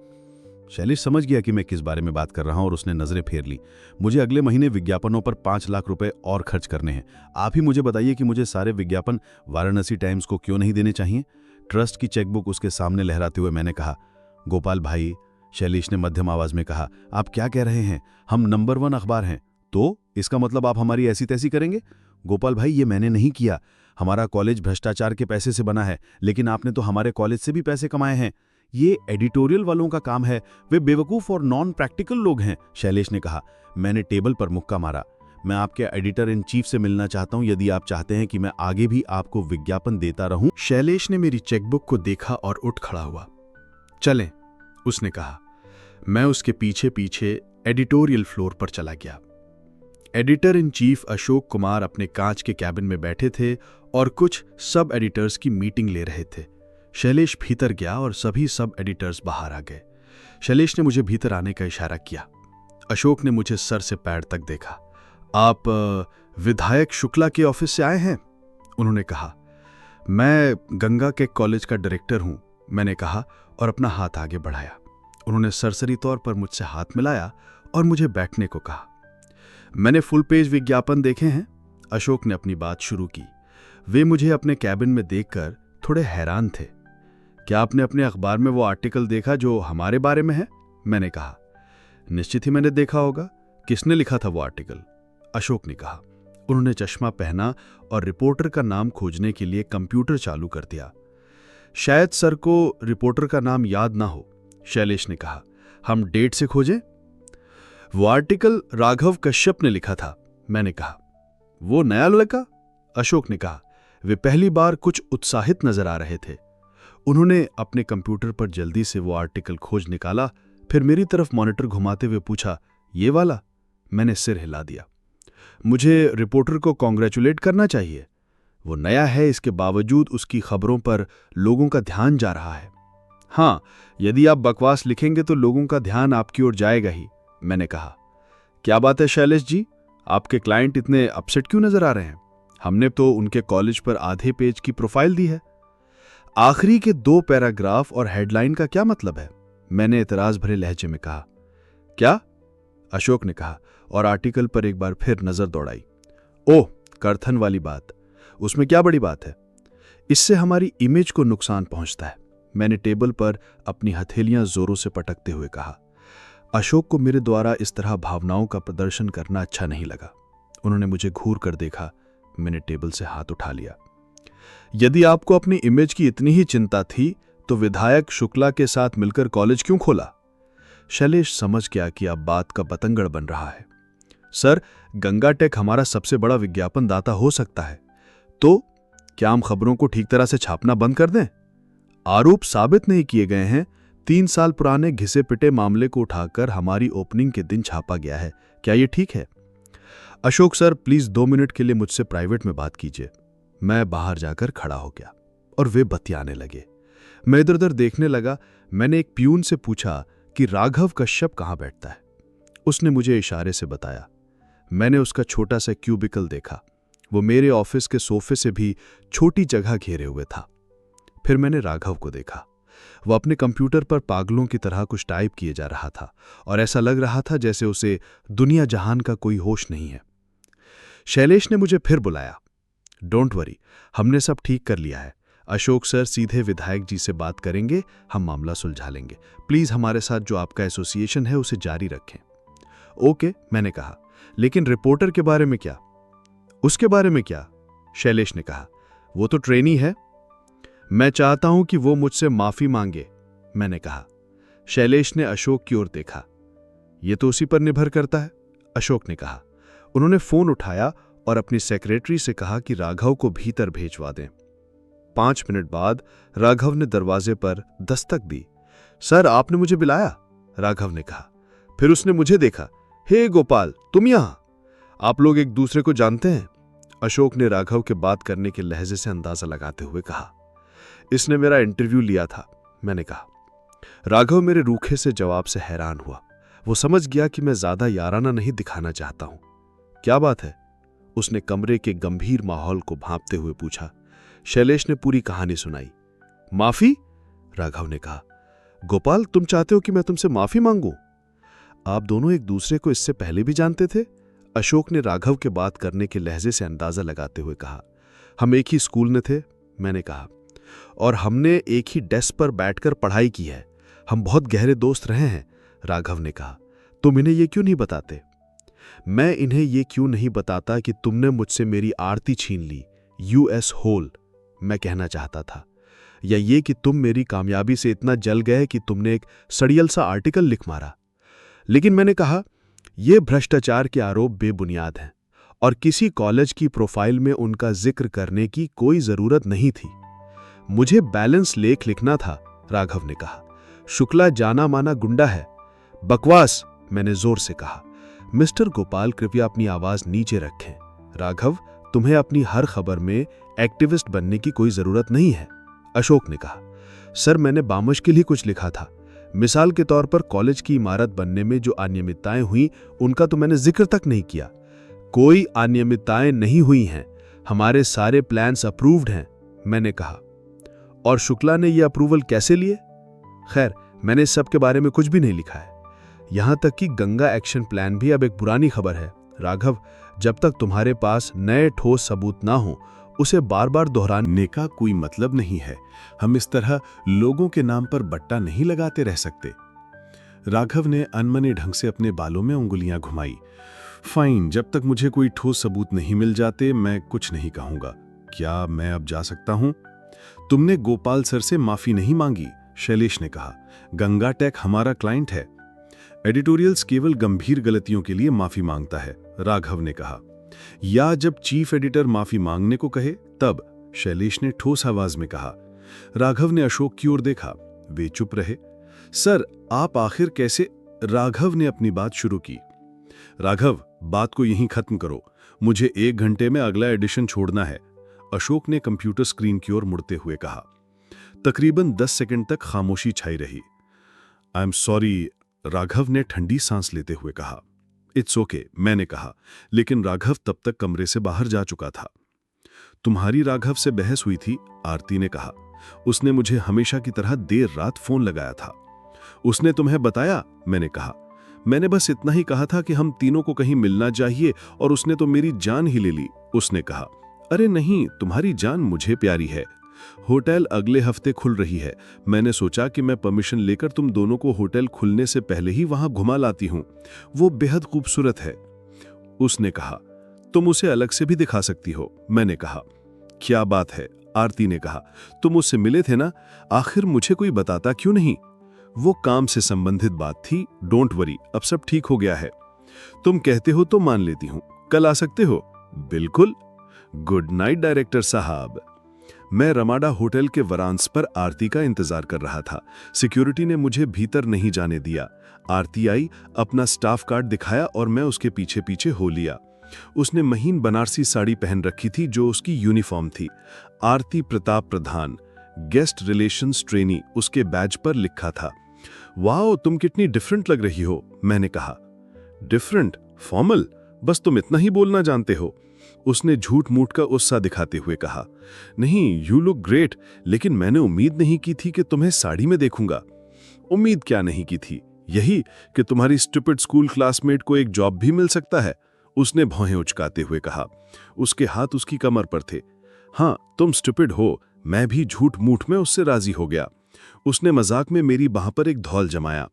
S5: शैलेश समझ गया कि मैं किस बारे में बात कर रहा हूं और उसने नजरें फेर ली। मुझे अगले महीने विज्ञापनों पर 5 लाख रुपए और खर्च करने हैं। आप ही मुझे बताइए कि मुझे सारे विज्ञापन वाराणसी टाइम्स को क्यों नहीं देने चाहिए? ट्रस्ट की चेकबुक उसके सामने लहराते हुए मैंने कहा। गोपाल भाई, शैलेश ने मध्यम आवाज में कहा, आप क्या कह रहे हैं? हम नंबर 1 अखबार हैं। तो इसका मतलब आप हमारी ऐसी तैसी करेंगे? गोपाल भाई, ये मैंने नहीं किया। हमारा कॉलेज भ्रष्टाचार के पैसे से बना है, लेकिन आपने तो हमारे कॉलेज से भी पैसे कमाए हैं। ये एडिटोरियल वालों का काम है, वे बेवकूफ और नॉन प्रैक्टिकल लोग हैं, शैलेश ने कहा। मैंने टेबल पर मुक्का मारा। मैं आपके एडिटर इन चीफ से मिलना चाहता हूं, यदि आप चाहते हैं कि मैं आगे भी आपको विज्ञापन देता रहूं।
S3: शैलेश ने मेरी चेकबुक को देखा और उठ खड़ा हुआ। चलें, उसने कहा। मैं उसके पीछे पीछे एडिटोरियल फ्लोर पर चला गया। Editor in chief Ashok Kumar अपने कांच के कैबिन में बैठे थे और कुछ सब एडिटर्स की मीटिंग ले रहे थे। शैलेश भीतर गया और सभी सब एडिटर्स बाहर आ गए। शैलेश ने मुझे भीतर आने का इशारा किया। अशोक ने मुझे सर से पैर तक देखा। आप विधायक शुक्ला के ऑफिस से आए हैं? उन्होंने कहा। मैं गंगा के कॉलेज का डायरेक्टर हूं, मैंने कहा और अपना हाथ आगे बढ़ाया। उन्होंने सरसरी तौर पर मुझसे हाथ मिलाया और मुझे बैठने को कहा। मैंने फुल पेज विज्ञापन देखे हैं, अशोक ने अपनी बात शुरू की। वे मुझे अपने कैबिन में देखकर थोड़े हैरान थे। क्या आपने अपने अखबार में वो आर्टिकल देखा जो हमारे बारे में है? मैंने कहा। निश्चित ही मैंने देखा होगा। किसने लिखा था वो आर्टिकल? अशोक ने कहा। उन्होंने चश्मा पहना और रिपोर्टर का नाम खोजने के लिए कंप्यूटर चालू कर दिया। शायद सर को रिपोर्टर का नाम याद ना हो, शैलेश ने कहा। हम डेट से खोजें? वो आर्टिकल राघव कश्यप ने लिखा था, मैंने कहा। वो नया लड़का? अशोक ने कहा। वे पहली बार कुछ उत्साहित नजर आ रहे थे। उन्होंने अपने कंप्यूटर पर जल्दी से वो आर्टिकल खोज निकाला, फिर मेरी तरफ मॉनिटर घुमाते हुए पूछा, ये वाला? मैंने सिर हिला दिया। मुझे रिपोर्टर को कॉन्ग्रेचुलेट करना चाहिए। वो नया है, इसके बावजूद उसकी खबरों पर लोगों का ध्यान जा रहा है। हाँ, यदि आप बकवास लिखेंगे तो लोगों का ध्यान आपकी ओर जाएगा ही, मैंने कहा। क्या बात है शैलेश जी, आपके क्लाइंट इतने अपसेट क्यों नजर आ रहे हैं? हमने तो उनके कॉलेज पर आधे पेज की प्रोफाइल दी है। आखिरी के 2 पैराग्राफ और हेडलाइन का क्या मतलब है? मैंने एतराज भरे लहजे में कहा। क्या? अशोक ने कहा और आर्टिकल पर एक बार फिर नजर दौड़ाई। ओह, करथन वाली बात। उसमें क्या बड़ी बात है? इससे हमारी इमेज को नुकसान पहुंचता है, मैंने टेबल पर अपनी हथेलियां जोरों से पटकते हुए कहा। अशोक को मेरे द्वारा इस तरह भावनाओं का प्रदर्शन करना अच्छा नहीं लगा। उन्होंने मुझे घूर कर देखा। मैंने टेबल से हाथ उठा लिया। यदि आपको अपनी इमेज की इतनी ही चिंता थी तो विधायक शुक्ला के साथ मिलकर कॉलेज क्यों खोला? शैलेश समझ गया कि अब बात का बतंगड़ बन रहा है। सर, गंगा टेक हमारा सबसे बड़ा विज्ञापन दाता हो सकता है, तो क्या हम खबरों को ठीक तरह से छापना बंद कर दें? आरोप साबित नहीं किए गए हैं। 3 साल पुराने घिसे पिटे मामले को उठाकर हमारी ओपनिंग के दिन छापा गया है। क्या यह ठीक है? अशोक सर, प्लीज 2 मिनट के लिए मुझसे प्राइवेट में बात कीजिए। मैं बाहर जाकर खड़ा हो गया और वे बतियाने लगे। मैं इधर उधर देखने लगा। मैंने एक प्यून से पूछा कि राघव कश्यप कहाँ बैठता है। उसने मुझे इशारे से बताया। मैंने उसका छोटा सा क्यूबिकल देखा। वो मेरे ऑफिस के सोफे से भी छोटी जगह घेरे हुए था। फिर मैंने राघव को देखा। वह अपने कंप्यूटर पर पागलों की तरह कुछ टाइप किए जा रहा था और ऐसा लग रहा था जैसे उसे दुनिया जहान का कोई होश नहीं है। शैलेश ने मुझे फिर बुलाया। डोंट वरी, हमने सब ठीक कर लिया है। अशोक सर सीधे विधायक जी से बात करेंगे, हम मामला सुलझा लेंगे। प्लीज हमारे साथ जो आपका एसोसिएशन है उसे जारी रखें। ओके, मैंने कहा। लेकिन रिपोर्टर के बारे में क्या? उसके बारे में क्या? शैलेश ने कहा। वो तो ट्रेनी है। मैं चाहता हूं कि वो मुझसे माफी मांगे, मैंने कहा। शैलेश ने अशोक की ओर देखा। यह तो उसी पर निर्भर करता है, अशोक ने कहा। उन्होंने फोन उठाया और अपनी सेक्रेटरी से कहा कि राघव को भीतर भेजवा दें। 5 मिनट बाद राघव ने दरवाजे पर दस्तक दी। सर, आपने मुझे बुलाया, राघव ने कहा। फिर उसने मुझे देखा। हे गोपाल, तुम यहां? आप लोग एक दूसरे को जानते हैं?
S4: अशोक ने राघव के बात करने के लहजे से अंदाजा लगाते हुए कहा। इसने मेरा इंटरव्यू लिया था, मैंने कहा। राघव मेरे रूखे से जवाब से हैरान हुआ। वो समझ गया कि मैं ज्यादा याराना नहीं दिखाना चाहता हूं। क्या बात है? उसने कमरे के गंभीर माहौल को भांपते हुए पूछा। शैलेश ने पूरी कहानी सुनाई। माफी? राघव ने कहा। गोपाल, तुम चाहते हो कि मैं तुमसे माफी मांगूं? आप दोनों एक दूसरे को इससे पहले भी जानते थे? अशोक ने राघव के बात करने के लहजे से अंदाजा लगाते हुए कहा। हम एक ही स्कूल में थे, मैंने कहा, और हमने एक ही डेस्क पर बैठकर पढ़ाई की है। हम बहुत गहरे दोस्त रहे हैं, राघव ने कहा। तुम इन्हें ये क्यों नहीं बताते? मैं इन्हें ये क्यों नहीं बताता कि तुमने मुझसे मेरी आरती छीन ली, यूएस होल, मैं कहना चाहता था। या ये कि तुम मेरी कामयाबी से इतना जल गए कि तुमने एक सड़ियल सा आर्टिकल लिख मारा। लेकिन मैंने कहा, ये भ्रष्टाचार के आरोप बेबुनियाद हैं और किसी कॉलेज की प्रोफाइल में उनका जिक्र करने की कोई जरूरत नहीं थी। मुझे बैलेंस लेख लिखना था, राघव ने कहा। शुक्ला जाना माना गुंडा है। बकवास, मैंने जोर से कहा। मिस्टर गोपाल, कृपया अपनी आवाज नीचे रखें। राघव, तुम्हें अपनी हर खबर में एक्टिविस्ट बनने की कोई जरूरत नहीं है, अशोक ने कहा। सर, मैंने बामश के लिए कुछ लिखा था। मिसाल के तौर पर कॉलेज की इमारत बनने में जो अनियमितताएं हुई उनका तो मैंने जिक्र तक नहीं किया। कोई अनियमितताएं नहीं हुई हैं, हमारे सारे प्लान्स अप्रूव्ड हैं, मैंने कहा। और शुक्ला ने यह अप्रूवल कैसे लिए? खैर, मैंने इस सब के बारे में कुछ भी नहीं लिखा है। यहां तक कि गंगा एक्शन प्लान भी अब एक पुरानी खबर है। राघव, जब तक तुम्हारे पास नए ठोस सबूत ना हो उसे बार बार दोहराने
S5: का कोई मतलब नहीं है। हम इस तरह लोगों के नाम पर बट्टा नहीं लगाते रह सकते। राघव ने अनमने ढंग से अपने बालों में उंगलियां घुमाई। फाइन, जब तक मुझे कोई ठोस सबूत नहीं मिल जाते मैं कुछ नहीं कहूंगा। क्या मैं अब जा सकता हूं? तुमने गोपाल सर से माफी नहीं मांगी, शैलेश ने कहा। गंगा टेक हमारा क्लाइंट है। एडिटोरियल्स केवल गंभीर गलतियों के लिए माफी मांगता है, राघव ने कहा। या जब चीफ एडिटर माफी मांगने को कहे तब, शैलेश ने ठोस आवाज में कहा। राघव ने अशोक की ओर देखा। वे चुप रहे। सर, आप आखिर कैसे? राघव ने अपनी बात शुरू की। राघव, बात को यहीं खत्म करो। मुझे 1 घंटे में अगला एडिशन छोड़ना है, अशोक ने कंप्यूटर स्क्रीन की ओर मुड़ते हुए कहा। तकरीबन 10 सेकंड तक खामोशी छाई रही। आई एम सॉरी, राघव ने ठंडी सांस लेते हुए कहा। इट्स ओके, मैंने कहा, लेकिन राघव तब तक कमरे से बाहर जा चुका था। तुम्हारी राघव से बहस हुई थी, आरती ने कहा। उसने मुझे हमेशा की तरह देर रात फोन लगाया था। उसने तुम्हें बताया? मैंने कहा। मैंने बस इतना ही कहा था कि हम तीनों को कहीं मिलना चाहिए और उसने तो मेरी जान ही ले ली, उसने कहा। अरे नहीं, तुम्हारी जान मुझे प्यारी है। होटल अगले हफ्ते खुल रही है। मैंने सोचा कि मैं परमिशन लेकर तुम दोनों को होटल खुलने से पहले ही वहां घुमा लाती हूं। वो बेहद खूबसूरत है, उसने कहा। तुम उसे अलग से भी दिखा सकती हो, मैंने कहा। क्या बात है, आरती ने कहा। तुम उससे मिले थे ना? आखिर मुझे कोई बताता क्यों नहीं? वो काम से संबंधित बात थी, डोंट वरी, अब सब ठीक हो गया है। तुम कहते हो तो मान लेती हूं। कल आ सकते हो? बिल्कुल। गुड नाइट डायरेक्टर साहब। मैं रमाडा होटल के वरांस पर आरती का इंतजार कर रहा था। सिक्योरिटी ने मुझे भीतर नहीं जाने दिया। आरती आई, अपना स्टाफ कार्ड दिखाया और मैं उसके पीछे पीछे हो लिया। उसने महीन बनारसी साड़ी पहन रखी थी जो उसकी यूनिफॉर्म थी। आरती प्रताप प्रधान, गेस्ट रिलेशंस ट्रेनी, उसके बैज पर लिखा था। वाओ, तुम कितनी डिफरेंट लग रही हो, मैंने कहा। डिफरेंट? फॉर्मल? बस तुम इतना ही बोलना जानते हो, उसने झूठ मूठ का उत्साह दिखाते हुए कहा। नहीं, यू लुक ग्रेट, लेकिन मैंने उम्मीद नहीं की थी कि तुम्हें साड़ी में देखूंगा। उम्मीद क्या नहीं की थी? यही कि तुम्हारी स्टूपिड स्कूल क्लासमेट को एक जॉब भी मिल सकता है, उसने भौहें उचकाते हुए कहा। उसके हाथ उसकी कमर पर थे। हाँ, तुम स्टूपिड हो, मैं भी झूठ मूठ में उससे राजी हो गया। उसने मजाक में मेरी बाह पर एक धौल जमाया।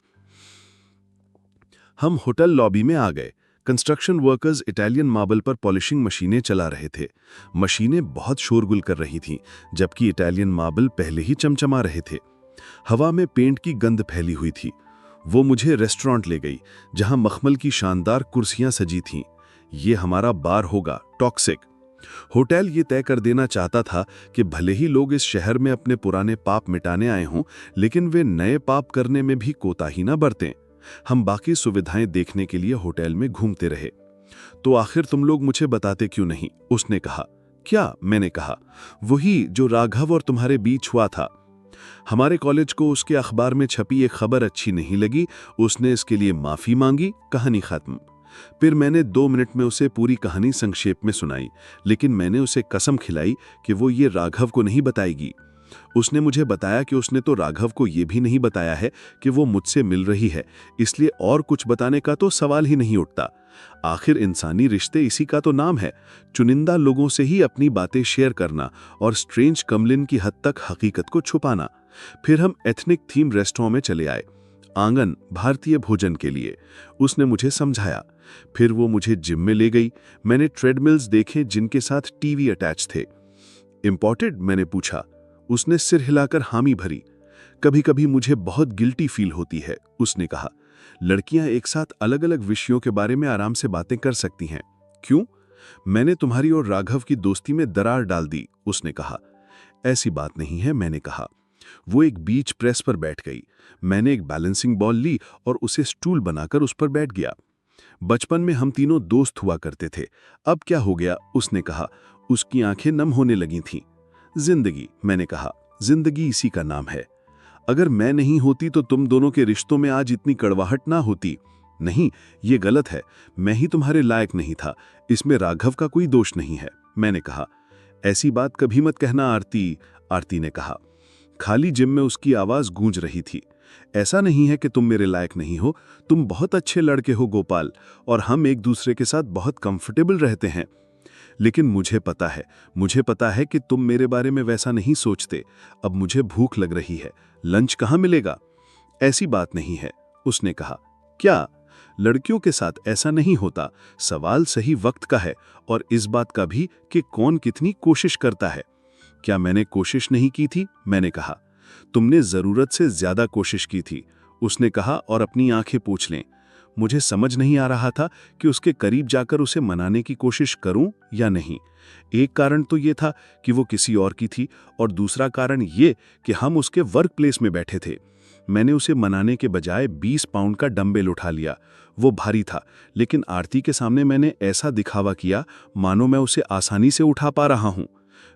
S5: हम होटल लॉबी में आ गए। कंस्ट्रक्शन वर्कर्स इटालियन मार्बल पर पॉलिशिंग मशीनें चला रहे थे। मशीनें बहुत शोरगुल कर रही थीं, जबकि इटालियन मार्बल पहले ही चमचमा रहे थे। हवा में पेंट की गंध फैली हुई थी। वो मुझे रेस्टोरेंट ले गई, जहां मखमल की शानदार कुर्सियां सजी थीं। ये हमारा बार होगा, टॉक्सिक। होटल ये तय कर देना चाहता था कि भले ही लोग इस शहर में अपने पुराने पाप मिटाने आए हों, लेकिन वे नए पाप करने में भी कोताही न बरतें। हम बाकी सुविधाएं देखने के लिए होटल में घूमते रहे।
S4: तो आखिर तुम लोग मुझे बताते क्यों नहीं? उसने कहा। क्या? मैंने कहा। वही जो राघव और तुम्हारे बीच हुआ था। हमारे कॉलेज को उसके अखबार में छपी एक खबर अच्छी नहीं लगी, उसने इसके लिए माफी मांगी, कहानी खत्म। फिर मैंने 2 मिनट में उसे पूरी कहानी संक्षेप में सुनाई, लेकिन मैंने उसे कसम खिलाई कि वो ये राघव को नहीं बताएगी। उसने मुझे बताया कि उसने तो राघव को ये भी नहीं बताया है कि वो मुझसे मिल रही है, इसलिए और कुछ बताने का तो सवाल ही नहीं उठता। आखिर इंसानी रिश्ते इसी का तो नाम है, चुनिंदा लोगों से ही अपनी बातें शेयर करना और स्ट्रेंज कमलिन की हद तक हकीकत को छुपाना। फिर हम एथनिक थीम रेस्टोरेंट में चले आए, आंगन भारतीय भोजन के लिए। उसने मुझे समझाया। फिर वो मुझे जिम में ले गई। मैंने ट्रेडमिल्स देखे जिनके साथ टीवी अटैच थे। इंपॉर्टेड? मैंने पूछा। उसने सिर हिलाकर हामी भरी। कभी कभी मुझे बहुत गिल्टी फील होती है, उसने कहा। लड़कियां एक साथ अलग अलग विषयों के बारे में आराम से बातें कर सकती हैं। क्यों? मैंने तुम्हारी और राघव की दोस्ती में दरार डाल दी, उसने कहा। ऐसी बात नहीं है, मैंने कहा। वो एक बीच प्रेस पर बैठ गई। मैंने एक बैलेंसिंग बॉल ली और उसे स्टूल बनाकर उस पर बैठ गया। बचपन में हम तीनों दोस्त हुआ करते थे, अब क्या हो गया? उसने कहा। उसकी आंखें नम होने लगी थीं। जिंदगी, मैंने कहा। जिंदगी इसी का नाम है। अगर मैं नहीं होती तो तुम दोनों के रिश्तों में आज इतनी कड़वाहट ना होती। नहीं, ये गलत है। मैं ही तुम्हारे लायक नहीं था, इसमें राघव का कोई दोष नहीं है, मैंने कहा। ऐसी बात कभी मत कहना आरती, आरती ने कहा। खाली जिम में उसकी आवाज गूंज रही थी। ऐसा नहीं है कि तुम मेरे लायक नहीं हो, तुम बहुत अच्छे लड़के हो गोपाल, और हम एक दूसरे के साथ बहुत कंफर्टेबल रहते हैं। लेकिन मुझे पता है कि तुम मेरे बारे में वैसा नहीं सोचते। अब मुझे भूख लग रही है, लंच कहाँ मिलेगा? ऐसी बात नहीं है, उसने कहा। क्या? लड़कियों के साथ ऐसा नहीं होता। सवाल सही वक्त का है, और इस बात का भी कि कौन कितनी कोशिश करता है। क्या मैंने कोशिश नहीं की थी? मैंने कहा। तुमने जरूरत से ज्यादा कोशिश की थी, उसने कहा, और अपनी आंखें पोंछ लें। मुझे समझ नहीं आ रहा था कि उसके करीब जाकर उसे मनाने की कोशिश करूं या नहीं। एक कारण तो ये था कि वो किसी और की थी, और दूसरा कारण ये कि हम उसके वर्क प्लेस में बैठे थे। मैंने उसे मनाने के बजाय 20 पाउंड का डंबेल उठा लिया। वो भारी था, लेकिन आरती के सामने मैंने ऐसा दिखावा किया मानो मैं उसे आसानी से उठा पा रहा हूं।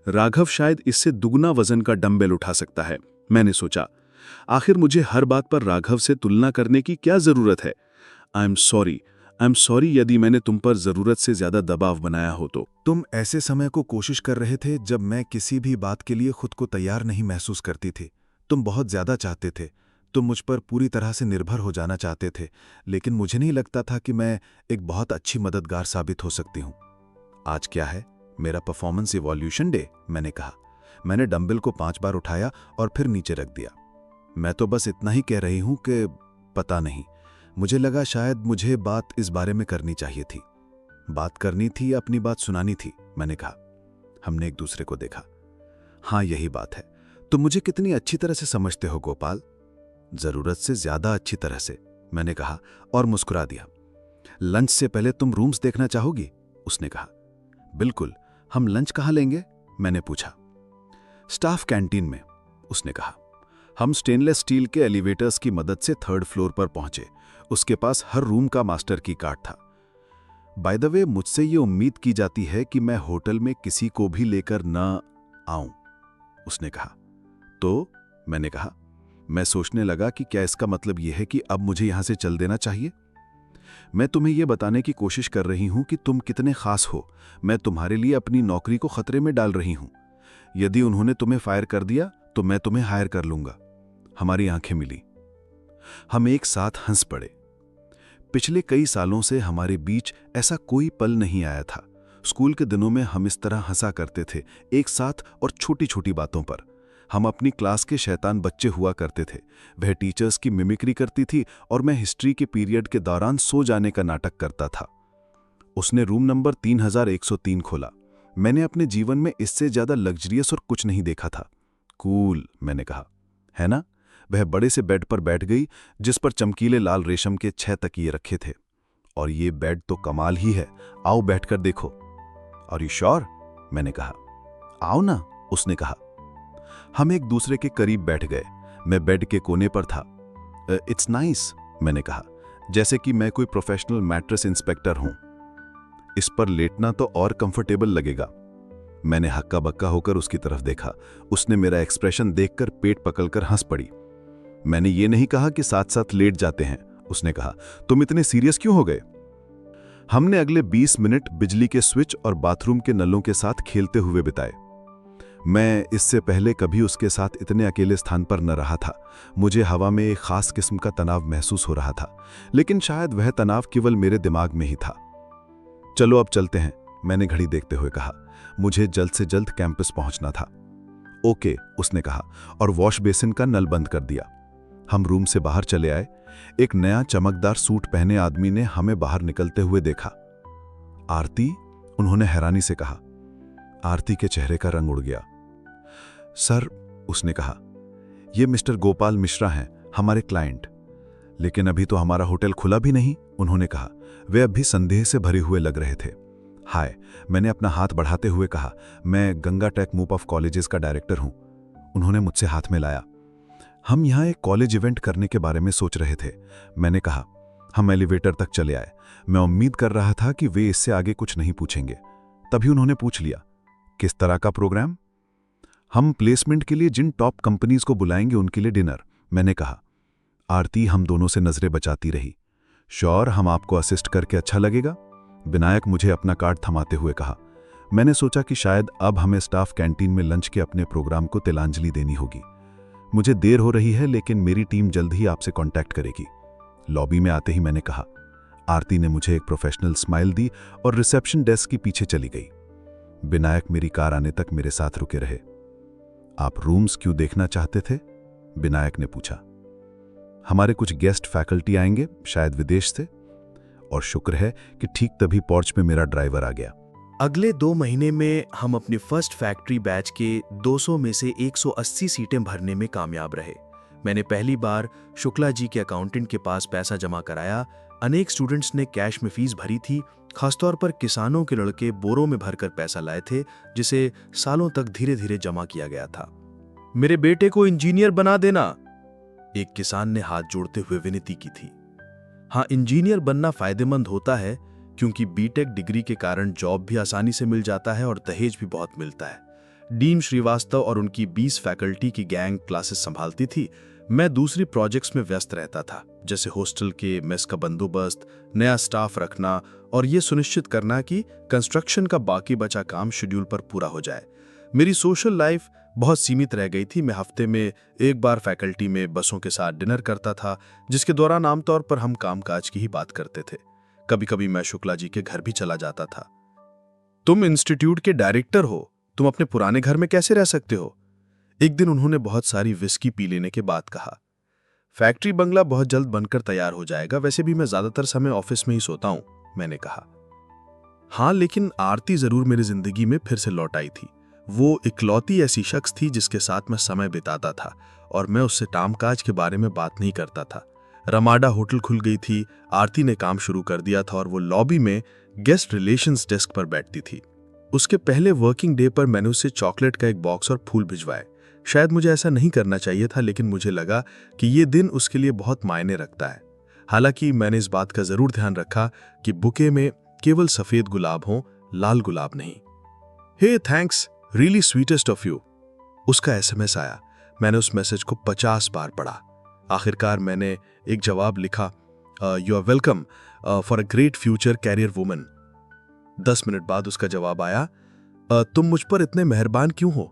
S4: राघव शायद इससे दुगना वजन का डंबेल उठा सकता है, मैंने सोचा। आखिर मुझे हर बात पर राघव से तुलना करने की क्या जरूरत है? आई एम सॉरी यदि मैंने तुम पर जरूरत से ज्यादा दबाव बनाया हो तो।
S6: तुम ऐसे समय को कोशिश कर रहे थे जब मैं किसी भी बात के लिए खुद को तैयार नहीं महसूस करती थी। तुम बहुत ज्यादा चाहते थे, तुम मुझ पर पूरी तरह से निर्भर हो जाना चाहते थे, लेकिन मुझे नहीं लगता था कि मैं एक बहुत अच्छी मददगार साबित हो सकती हूं। आज क्या है? मेरा परफॉर्मेंस इवोल्यूशन डे, मैंने कहा। मैंने डंबल को 5 बार उठाया और फिर नीचे रख दिया। मैं तो बस इतना ही कह रही हूं कि पता नहीं, मुझे लगा शायद मुझे बात इस बारे में करनी चाहिए थी। बात करनी थी या अपनी बात सुनानी थी, मैंने कहा। हमने एक दूसरे को देखा। हाँ, यही बात है। तुम मुझे कितनी अच्छी तरह से समझते हो गोपाल। जरूरत से ज्यादा अच्छी तरह से, मैंने कहा और मुस्कुरा दिया। लंच से पहले तुम रूम्स देखना चाहोगी? उसने कहा। बिल्कुल। हम लंच कहाँ लेंगे? मैंने पूछा। स्टाफ कैंटीन में, उसने कहा। हम स्टेनलेस स्टील के एलिवेटर्स की मदद से 3rd फ्लोर पर पहुंचे। उसके पास हर रूम का मास्टर की कार्ड था। बाय द वे, मुझसे ये उम्मीद की जाती है कि मैं होटल में किसी को भी लेकर न आऊं, उसने कहा। तो मैंने कहा। मैं सोचने लगा कि क्या इसका मतलब यह है कि अब मुझे यहां से चल देना चाहिए? मैं तुम्हें यह बताने की कोशिश कर रही हूं कि तुम कितने खास हो। मैं तुम्हारे लिए अपनी नौकरी को खतरे में डाल रही हूं। यदि उन्होंने तुम्हें फायर कर दिया तो मैं तुम्हें हायर कर लूंगा। हमारी आंखें मिली। हम एक साथ हंस पड़े। पिछले कई सालों से हमारे बीच ऐसा कोई पल नहीं आया था। स्कूल के दिनों में हम इस तरह हंसा करते थे, एक साथ और छोटी छोटी बातों पर। हम अपनी क्लास के शैतान बच्चे हुआ करते थे। वह टीचर्स की मिमिक्री करती थी और मैं हिस्ट्री के पीरियड के दौरान सो जाने का नाटक करता था। उसने रूम नंबर 3103 खोला। मैंने अपने जीवन में इससे ज्यादा लग्जरियस और कुछ नहीं देखा था। कूल, मैंने कहा। है ना? वह बड़े से बेड पर बैठ गई जिस पर चमकीले लाल रेशम के 6 तकिए रखे थे। और ये बेड तो कमाल ही है, आओ बैठकर देखो। और यू श्योर? मैंने कहा। आओ ना, उसने कहा। हम एक दूसरे के करीब बैठ गए। मैं बेड के कोने पर था। इट्स नाइस, मैंने कहा, जैसे कि मैं कोई प्रोफेशनल मैट्रेस इंस्पेक्टर हूं। इस पर लेटना तो और कंफर्टेबल लगेगा। मैंने हक्का बक्का होकर उसकी तरफ देखा। उसने मेरा एक्सप्रेशन देखकर पेट पकड़कर हंस पड़ी। मैंने ये नहीं कहा कि साथ साथ लेट जाते हैं। उसने कहा, तुम इतने सीरियस क्यों हो गए? हमने अगले 20 मिनट बिजली के स्विच और बाथरूम के नलों के साथ खेलते हुए बिताए। मैं इससे पहले कभी उसके साथ इतने अकेले स्थान पर न रहा था। मुझे हवा में एक खास किस्म का तनाव महसूस हो रहा था, लेकिन शायद वह तनाव केवल मेरे दिमाग में ही था। चलो अब चलते हैं, मैंने घड़ी देखते हुए कहा। मुझे जल्द से जल्द कैंपस पहुंचना था। ओके, उसने कहा और वॉश बेसिन का नल बंद कर दिया। हम रूम से बाहर चले आए। एक नया चमकदार सूट पहने आदमी ने हमें बाहर निकलते हुए देखा। आरती, उन्होंने हैरानी से कहा। आरती के चेहरे का रंग उड़ गया। सर, उसने कहा, ये मिस्टर गोपाल मिश्रा हैं, हमारे क्लाइंट। लेकिन अभी तो हमारा होटल खुला भी नहीं, उन्होंने कहा। वे अभी संदेह से भरे हुए लग रहे थे। हाय, मैंने अपना हाथ बढ़ाते हुए कहा। मैं Ganga tech move of colleges का डायरेक्टर हूं। उन्होंने मुझसे हाथ मिलाया। हम यहां एक कॉलेज इवेंट करने के बारे में सोच रहे थे, मैंने कहा। हम एलिवेटर तक चले आए। मैं उम्मीद कर रहा था कि वे इससे आगे कुछ नहीं पूछेंगे। तभी उन्होंने पूछ लिया, किस तरह का प्रोग्राम? हम प्लेसमेंट के लिए जिन टॉप कंपनीज को बुलाएंगे उनके लिए डिनर, मैंने कहा। आरती हम दोनों से नजरें बचाती रही। श्योर, हम आपको असिस्ट करके अच्छा लगेगा? विनायक मुझे अपना कार्ड थमाते हुए कहा। मैंने सोचा कि शायद अब हमें स्टाफ कैंटीन में लंच के अपने प्रोग्राम को तिलांजलि देनी होगी। मुझे देर हो रही है, लेकिन मेरी टीम जल्द ही आपसे कांटेक्ट करेगी। लॉबी में आते ही मैंने कहा। आरती ने मुझे एक प्रोफेशनल स्माइल दी और रिसेप्शन डेस्क के पीछे चली गई। विनायक मेरी कार आने तक मेरे साथ रुके रहे। आप रूम्स क्यों देखना चाहते थे? विनायक ने पूछा। हमारे कुछ गेस्ट फैकल्टी आएंगे, शायद विदेश से, और शुक्र है कि ठीक तभी पोर्च में मेरा ड्राइवर आ गया।
S7: अगले 2 महीने में हम अपनी फर्स्ट फैक्ट्री बैच के 200 में से 180 सीटें भरने में कामयाब रहे। मैंने पहली बार शुक्ला जी के अकाउंटेंट के पास पैसा जमा कराया। अनेक स्टूडेंट्स ने कैश में फीस भरी थी। खासतौर पर किसानों के लड़के बोरों में भरकर पैसा लाए थे, जिसे सालों तक धीरे धीरे जमा किया गया था। मेरे बेटे को इंजीनियर बना देना, एक किसान ने हाथ जोड़ते हुए विनती की थी। हाँ, इंजीनियर बनना फायदेमंद होता है, क्योंकि बीटेक डिग्री के कारण जॉब भी आसानी से मिल जाता है और दहेज भी बहुत मिलता है। डीन श्रीवास्तव और उनकी 20 फैकल्टी की गैंग क्लासेस संभालती थी। मैं दूसरी प्रोजेक्ट्स में व्यस्त रहता था, जैसे हॉस्टल के मेस का बंदोबस्त, नया स्टाफ रखना और ये सुनिश्चित करना कि कंस्ट्रक्शन का बाकी बचा काम शेड्यूल पर पूरा हो जाए। मेरी सोशल लाइफ बहुत सीमित रह गई थी। मैं हफ्ते में एक बार फैकल्टी में बसों के साथ डिनर करता था, जिसके दौरान आमतौर पर हम कामकाज की ही बात करते थे। कभी कभी मैं शुक्ला जी के घर भी चला जाता था। तुम इंस्टीट्यूट के डायरेक्टर हो, तुम अपने पुराने घर में कैसे रह सकते हो? एक दिन उन्होंने बहुत सारी विस्की पी लेने के बाद कहा। फैक्ट्री बंगला बहुत जल्द बनकर तैयार हो जाएगा, वैसे भी मैं ज्यादातर समय ऑफिस में ही सोता हूं, मैंने कहा। हाँ, लेकिन आरती जरूर मेरी जिंदगी में फिर से लौट आई थी। वो इकलौती ऐसी शख्स थी जिसके साथ मैं समय बिताता था, और मैं उससे कामकाज के बारे में बात नहीं करता था। रमाडा होटल खुल गई थी, आरती ने काम शुरू कर दिया था और वो लॉबी में गेस्ट रिलेशंस डेस्क पर बैठती थी। उसके पहले वर्किंग डे पर मैंने उसे चॉकलेट का एक बॉक्स और फूल भिजवाए। शायद मुझे ऐसा नहीं करना चाहिए था, लेकिन मुझे लगा कि ये दिन उसके लिए बहुत मायने रखता है। हालांकि मैंने इस बात का जरूर ध्यान रखा कि बुके में केवल सफेद गुलाब हों, लाल गुलाब नहीं। Hey thanks, really sweetest of you, उसका एसएमएस आया। मैंने उस मैसेज को 50 बार पढ़ा। आखिरकार मैंने एक जवाब लिखा, you are welcome for a great future career woman. 10 minute बाद उसका जवाब आया, तुम मुझ पर इतने मेहरबान क्यों हो?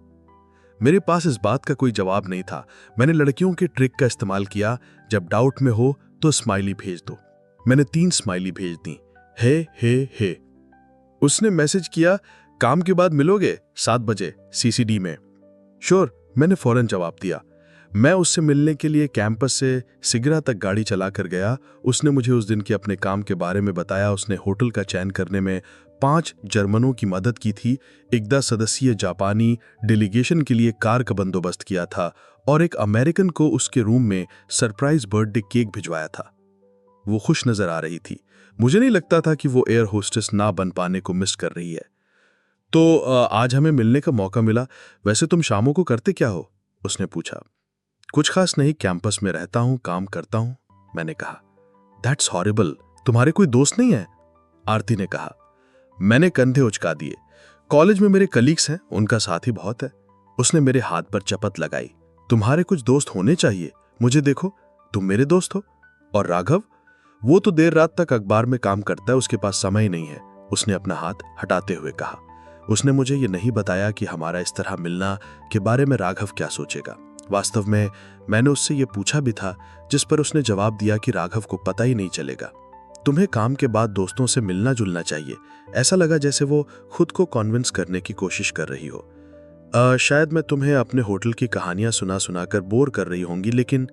S7: मेरे पास इस बात का कोई जवाब नहीं था। मैंने लड़कियों के ट्रिक का इस्तेमाल किया, जब डाउट में हो तो स्माइली भेज दो। मैंने 3 स्माइली भेज दी, हे। उसने मैसेज किया, काम के बाद मिलोगे 7 बजे सीसीडी में। श्योर, मैंने फौरन जवाब दिया। मैं उससे मिलने के लिए कैंपस से सिगरा तक गाड़ी चलाकर गया। उसने मुझे उस दिन के अपने काम के बारे में बताया। उसने होटल का चयन करने में 5 जर्मनों की मदद की थी, एक 10 सदस्यीय जापानी डेलीगेशन के लिए कार का बंदोबस्त किया था और एक अमेरिकन को उसके रूम में सरप्राइज बर्थडे केक भिजवाया था। वो खुश नजर आ रही थी। मुझे नहीं लगता था कि वो एयर होस्टेस ना बन पाने को मिस कर रही है। तो आज हमें मिलने का मौका मिला। वैसे तुम शामों को करते क्या हो? उसने पूछा। कुछ खास नहीं, कैंपस में रहता हूं, काम करता हूं, मैंने कहा। दैट्स हॉरिबल, तुम्हारे कोई दोस्त नहीं है? आरती ने कहा।
S4: मैंने कंधे उचका दिए। कॉलेज में मेरे कलीग्स हैं, उनका साथ ही बहुत है। उसने मेरे हाथ पर चपत लगाई। तुम्हारे कुछ दोस्त होने चाहिए, मुझे देखो, तुम मेरे दोस्त हो। और राघव, वो तो देर रात तक अखबार में काम करता है, उसके पास समय नहीं है, उसने अपना हाथ हटाते हुए कहा। उसने मुझे ये नहीं बताया कि हमारा इस तरह मिलना के बारे में राघव क्या सोचेगा। वास्तव में मैंने उससे ये पूछा भी था, जिस पर उसने जवाब दिया कि राघव को पता ही नहीं चलेगा। तुम्हें काम के बाद दोस्तों से मिलना जुलना चाहिए। ऐसा लगा जैसे वो खुद को कॉन्विंस करने की कोशिश कर रही हो। शायद मैं तुम्हें अपने होटल की कहानियां सुना सुनाकर बोर कर रही होंगी, लेकिन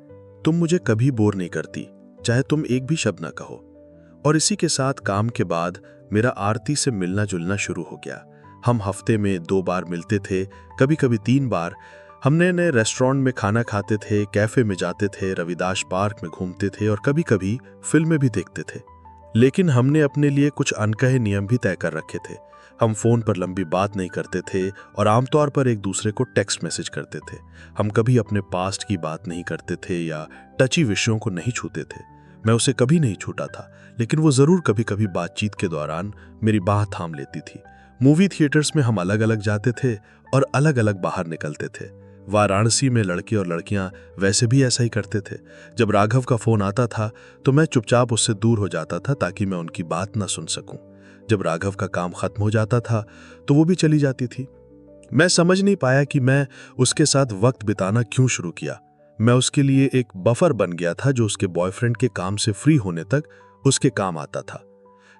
S4: तुम मुझे कभी बोर नहीं करती, चाहे तुम एक भी शब्द न कहो। और इसी के साथ काम के बाद मेरा आरती से मिलना जुलना शुरू हो गया। हम हफ्ते में 2 बार मिलते थे, कभी कभी 3 बार। हम नए नए रेस्टोरेंट में खाना खाते थे, कैफे में जाते थे, रविदास पार्क में घूमते थे और कभी कभी फिल्में भी देखते थे। लेकिन हमने अपने लिए कुछ अनकहे नियम भी तय कर रखे थे। हम फोन पर लंबी बात नहीं करते थे और आमतौर पर एक दूसरे को टेक्स्ट मैसेज करते थे। हम कभी अपने पास्ट की बात नहीं करते थे या टची विषयों को नहीं छूते थे। मैं उसे कभी नहीं छूटा था, लेकिन वो जरूर कभी कभी बातचीत के दौरान मेरी बाह थाम लेती थी। मूवी थिएटर्स में हम अलग अलग जाते थे और अलग अलग बाहर निकलते थे। वाराणसी में लड़के और लड़कियां वैसे भी ऐसा ही करते थे। जब राघव का फोन आता था तो मैं चुपचाप उससे दूर हो जाता था ताकि मैं उनकी बात ना सुन सकूं। जब राघव का काम खत्म हो जाता था तो वो भी चली जाती थी। मैं समझ नहीं पाया कि मैं उसके साथ वक्त बिताना क्यों शुरू किया। मैं उसके लिए एक बफर बन गया था जो उसके बॉयफ्रेंड के काम से फ्री होने तक उसके काम आता था।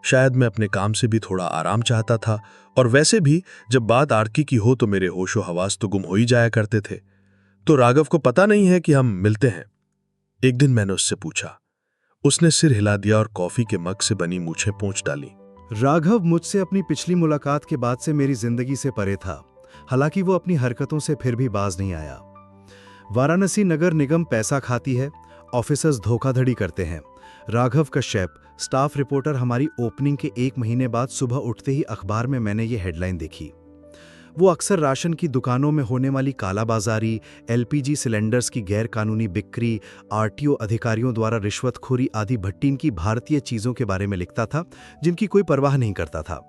S4: शायद मैं अपने काम से भी थोड़ा आराम चाहता था, और वैसे भी जब बात आरती की हो तो मेरे होशो हवास तो गुम हो ही जाया करते थे। तो राघव को पता नहीं है कि हम मिलते हैं? एक दिन मैंने उससे पूछा। उसने सिर हिला दिया और कॉफी के मग से बनी मूछें पोंछ डाली।
S5: राघव मुझसे अपनी पिछली मुलाकात के बाद से मेरी जिंदगी से परे था। हालांकि वो अपनी हरकतों से फिर भी बाज नहीं आया। वाराणसी नगर निगम पैसा खाती है, ऑफिसर्स धोखाधड़ी करते हैं। राघव कश्यप, स्टाफ रिपोर्टर, हमारी ओपनिंग के 1 महीने बाद सुबह उठते ही अखबार में मैंने ये हेडलाइन देखी। वो अक्सर राशन की दुकानों में होने वाली कालाबाजारी, एलपीजी सिलेंडर्स की गैरकानूनी बिक्री, आरटीओ अधिकारियों द्वारा रिश्वतखोरी आदि भट्टीन की भारतीय चीज़ों के बारे में लिखता था, जिनकी कोई परवाह नहीं करता था।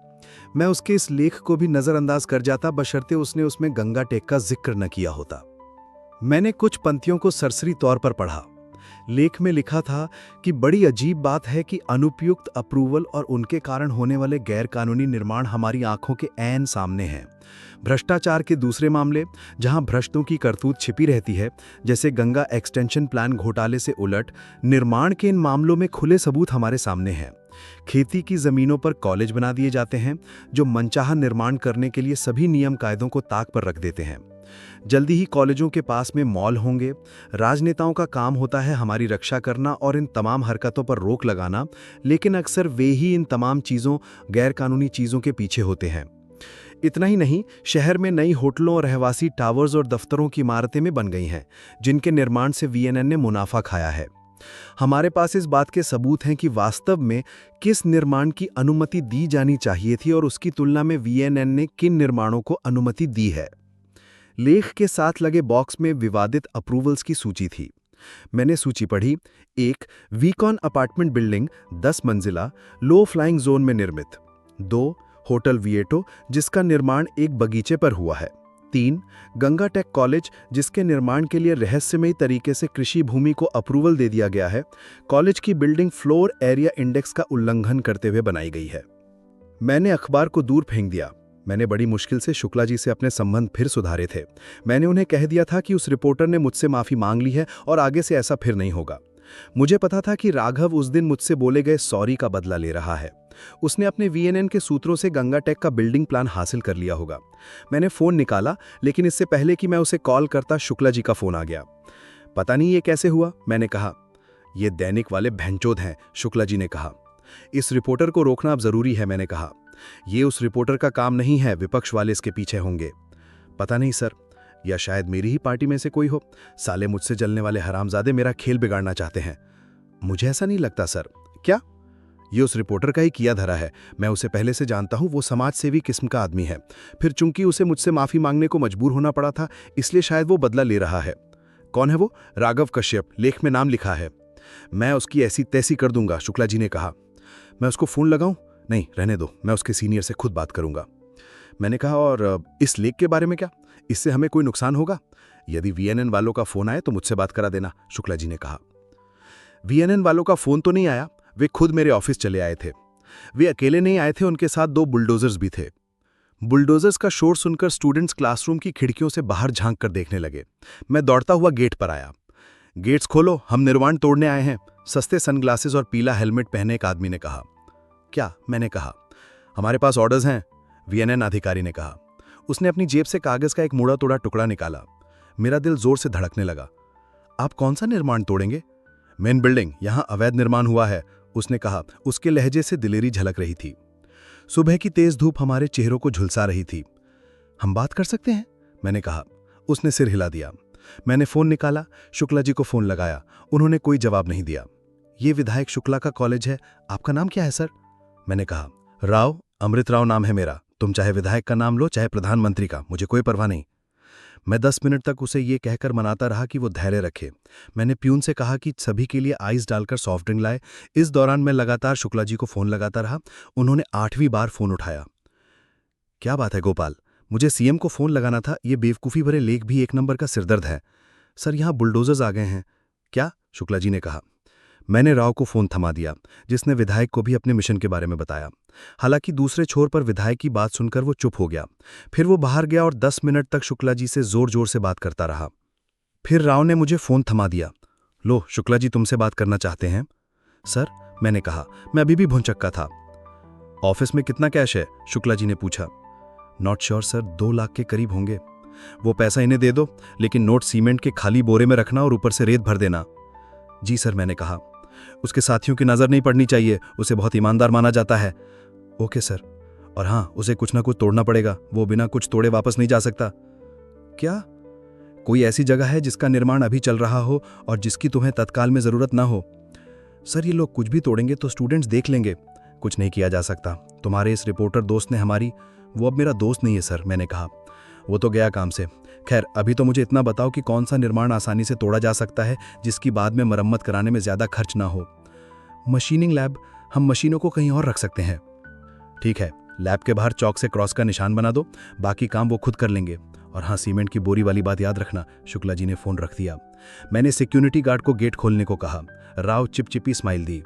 S5: मैं उसके इस लेख को भी नज़रअंदाज कर जाता, बशर्ते उसने उसमें गंगा टेक का जिक्र न किया होता। मैंने कुछ पंक्तियों को सरसरी तौर पर पढ़ा। लेख में लिखा था कि बड़ी अजीब बात है कि अनुपयुक्त अप्रूवल और उनके कारण होने वाले गैरकानूनी निर्माण हमारी आंखों के ऐन सामने हैं। भ्रष्टाचार के दूसरे मामले, जहां भ्रष्टों की करतूत छिपी रहती है, जैसे गंगा एक्सटेंशन प्लान घोटाले से उलट निर्माण के इन मामलों में खुले सबूत हमारे सामने हैं। खेती की जमीनों पर कॉलेज बना दिए जाते हैं जो मनचाहा निर्माण करने के लिए सभी नियम कायदों को ताक पर रख देते हैं। जल्दी ही कॉलेजों के पास में मॉल होंगे। राजनेताओं का काम होता है हमारी रक्षा करना और इन तमाम हरकतों पर रोक लगाना, लेकिन अक्सर वे ही इन तमाम चीज़ों, गैरकानूनी चीज़ों के पीछे होते हैं। इतना ही नहीं, शहर में नई होटलों और रहवासी टावर्स और दफ्तरों की इमारतें में बन गई हैं, जिनके निर्माण से वीएनएन ने मुनाफा खाया है। हमारे पास इस बात के सबूत हैं कि वास्तव में किस निर्माण की अनुमति दी जानी चाहिए थी और उसकी तुलना में वीएनएन ने किन निर्माणों को अनुमति दी है। लेख के साथ लगे बॉक्स में विवादित अप्रूवल्स की सूची थी। मैंने सूची पढ़ी। 1. वीकॉन अपार्टमेंट बिल्डिंग 10 मंजिला, लो फ्लाइंग जोन में निर्मित। 2. होटल विएटो, जिसका निर्माण एक बगीचे पर हुआ है। 3. गंगा टेक कॉलेज, जिसके निर्माण के लिए रहस्यमयी तरीके से कृषि भूमि को अप्रूवल दे दिया गया है। कॉलेज की बिल्डिंग फ्लोर एरिया इंडेक्स का उल्लंघन करते हुए बनाई गई है। मैंने अखबार को दूर फेंक दिया। मैंने बड़ी मुश्किल से शुक्ला जी से अपने संबंध फिर सुधारे थे। मैंने उन्हें कह दिया था कि उस रिपोर्टर ने मुझसे माफ़ी मांग ली है और आगे से ऐसा फिर नहीं होगा। मुझे पता था कि राघव उस दिन मुझसे बोले गए सॉरी का बदला ले रहा है। उसने अपने वीएनएन के सूत्रों से गंगा टेक का बिल्डिंग प्लान हासिल कर लिया होगा। मैंने फ़ोन निकाला, लेकिन इससे पहले कि मैं उसे कॉल करता शुक्ला जी का फ़ोन आ गया। पता नहीं ये कैसे हुआ, मैंने कहा। ये दैनिक वाले भैंचोद हैं, शुक्ला जी ने कहा। इस रिपोर्टर को रोकना अब ज़रूरी है, मैंने कहा। ये उस रिपोर्टर का काम नहीं है, विपक्ष वाले इसके पीछे होंगे। पता नहीं सर, या शायद मेरी ही पार्टी में से कोई हो। साले मुझसे जलने वाले हरामजादे मेरा खेल बिगाड़ना चाहते हैं। मुझे ऐसा नहीं लगता सर। क्या? ये उस रिपोर्टर का ही किया धरा है। मैं उसे पहले से जानता हूँ, वो समाज सेवी किस्म का आदमी है। फिर चूंकि उसे मुझसे माफ़ी मांगने को मजबूर होना पड़ा था, इसलिए शायद वो बदला ले रहा है। कौन है वो? राघव कश्यप, लेख में नाम लिखा है। मैं उसकी ऐसी तैसी कर दूंगा, शुक्ला जी ने कहा। मैं उसको फ़ोन लगाऊं?
S6: नहीं, रहने दो, मैं उसके सीनियर से खुद बात करूंगा। मैंने कहा, और इस लेक के बारे में क्या? इससे हमें कोई नुकसान होगा? यदि वीएनएन वालों का फोन आए तो मुझसे बात करा देना, शुक्ला जी ने कहा। वीएनएन वालों का फोन तो नहीं आया, वे खुद मेरे ऑफिस चले आए थे। वे अकेले नहीं आए थे, उनके साथ 2 बुलडोजर्स भी थे। बुलडोजर्स का शोर सुनकर स्टूडेंट्स क्लासरूम की खिड़कियों से बाहर झांक कर देखने लगे। मैं दौड़ता हुआ गेट पर आया। गेट्स खोलो, हम निर्माण तोड़ने आए हैं, सस्ते सनग्लासेस और पीला हेलमेट पहने एक आदमी ने कहा। क्या? मैंने कहा। हमारे पास ऑर्डर्स हैं, वीएनएन अधिकारी ने कहा। उसने अपनी जेब से कागज का एक मुड़ा तोड़ा टुकड़ा निकाला। मेरा दिल जोर से धड़कने लगा। आप कौन सा निर्माण तोड़ेंगे? मेन बिल्डिंग, यहां अवैध निर्माण हुआ है, उसने कहा। उसके लहजे से दिलेरी झलक रही थी। सुबह की तेज धूप हमारे चेहरों को झुलसा रही थी। हम बात कर सकते हैं, मैंने कहा। उसने सिर हिला दिया। मैंने फोन निकाला, शुक्ला जी को फोन लगाया। उन्होंने कोई जवाब नहीं दिया। ये विधायक शुक्ला का कॉलेज है, आपका नाम क्या है सर? मैंने कहा। राव, अमृत राव नाम है मेरा। तुम चाहे विधायक का नाम लो, चाहे प्रधानमंत्री का, मुझे कोई परवाह नहीं। मैं 10 मिनट तक उसे ये कहकर मनाता रहा कि वो धैर्य रखे। मैंने प्यून से कहा कि सभी के लिए आइस डालकर सॉफ्ट ड्रिंक लाए। इस दौरान मैं लगातार शुक्ला जी को फोन लगाता रहा। उन्होंने 8वीं बार फोन उठाया। क्या बात है गोपाल, मुझे सीएम को फोन लगाना था, ये बेवकूफ़ी भरे लेख भी एक नंबर का सिरदर्द है। सर, यहाँ बुलडोजर्स आ गए हैं। क्या? शुक्ला जी ने कहा। मैंने राव को फोन थमा दिया, जिसने विधायक को भी अपने मिशन के बारे में बताया। हालांकि दूसरे छोर पर विधायक की बात सुनकर वो चुप हो गया। फिर वो बाहर गया और 10 मिनट तक शुक्ला जी से जोर जोर से बात करता रहा। फिर राव ने मुझे फोन थमा दिया। लो, शुक्ला जी तुमसे बात करना चाहते हैं। सर, मैंने कहा। मैं अभी भी भुंचक्का था। ऑफिस में कितना कैश है? शुक्ला जी ने पूछा। नॉट श्योर सर, 2 लाख के करीब होंगे। वो पैसा इन्हें दे दो, लेकिन नोट सीमेंट के खाली बोरे में रखना और ऊपर से रेत भर देना। जी सर, मैंने कहा। उसके साथियों की नजर नहीं पड़नी चाहिए, उसे बहुत ईमानदार माना जाता है। Okay sir. और हाँ, उसे कुछ ना कुछ तोड़ना पड़ेगा, वो बिना कुछ तोड़े वापस नहीं जा सकता। क्या? कोई ऐसी जगह है जिसका निर्माण अभी चल रहा हो और जिसकी तुम्हें तत्काल में जरूरत ना हो? सर, ये लोग कुछ भी तोड़ेंगे तो स्टूडेंट्स देख लेंगे। कुछ नहीं किया जा सकता। तुम्हारे इस रिपोर्टर दोस्त ने वो अब मेरा दोस्त नहीं है सर, मैंने कहा। वो तो गया काम से। खैर, अभी तो मुझे इतना बताओ कि कौन सा निर्माण आसानी से तोड़ा जा सकता है जिसकी बाद में मरम्मत कराने में ज्यादा खर्च ना हो। मशीनिंग लैब, हम मशीनों को कहीं और रख सकते हैं। ठीक है, लैब के बाहर चौक से क्रॉस का निशान बना दो, बाकी काम वो खुद कर लेंगे। और हाँ, सीमेंट की बोरी वाली बात याद रखना। शुक्ला जी ने फोन रख दिया। मैंने सिक्योरिटी गार्ड को गेट खोलने को कहा। राव चिपचिपी स्माइल दी।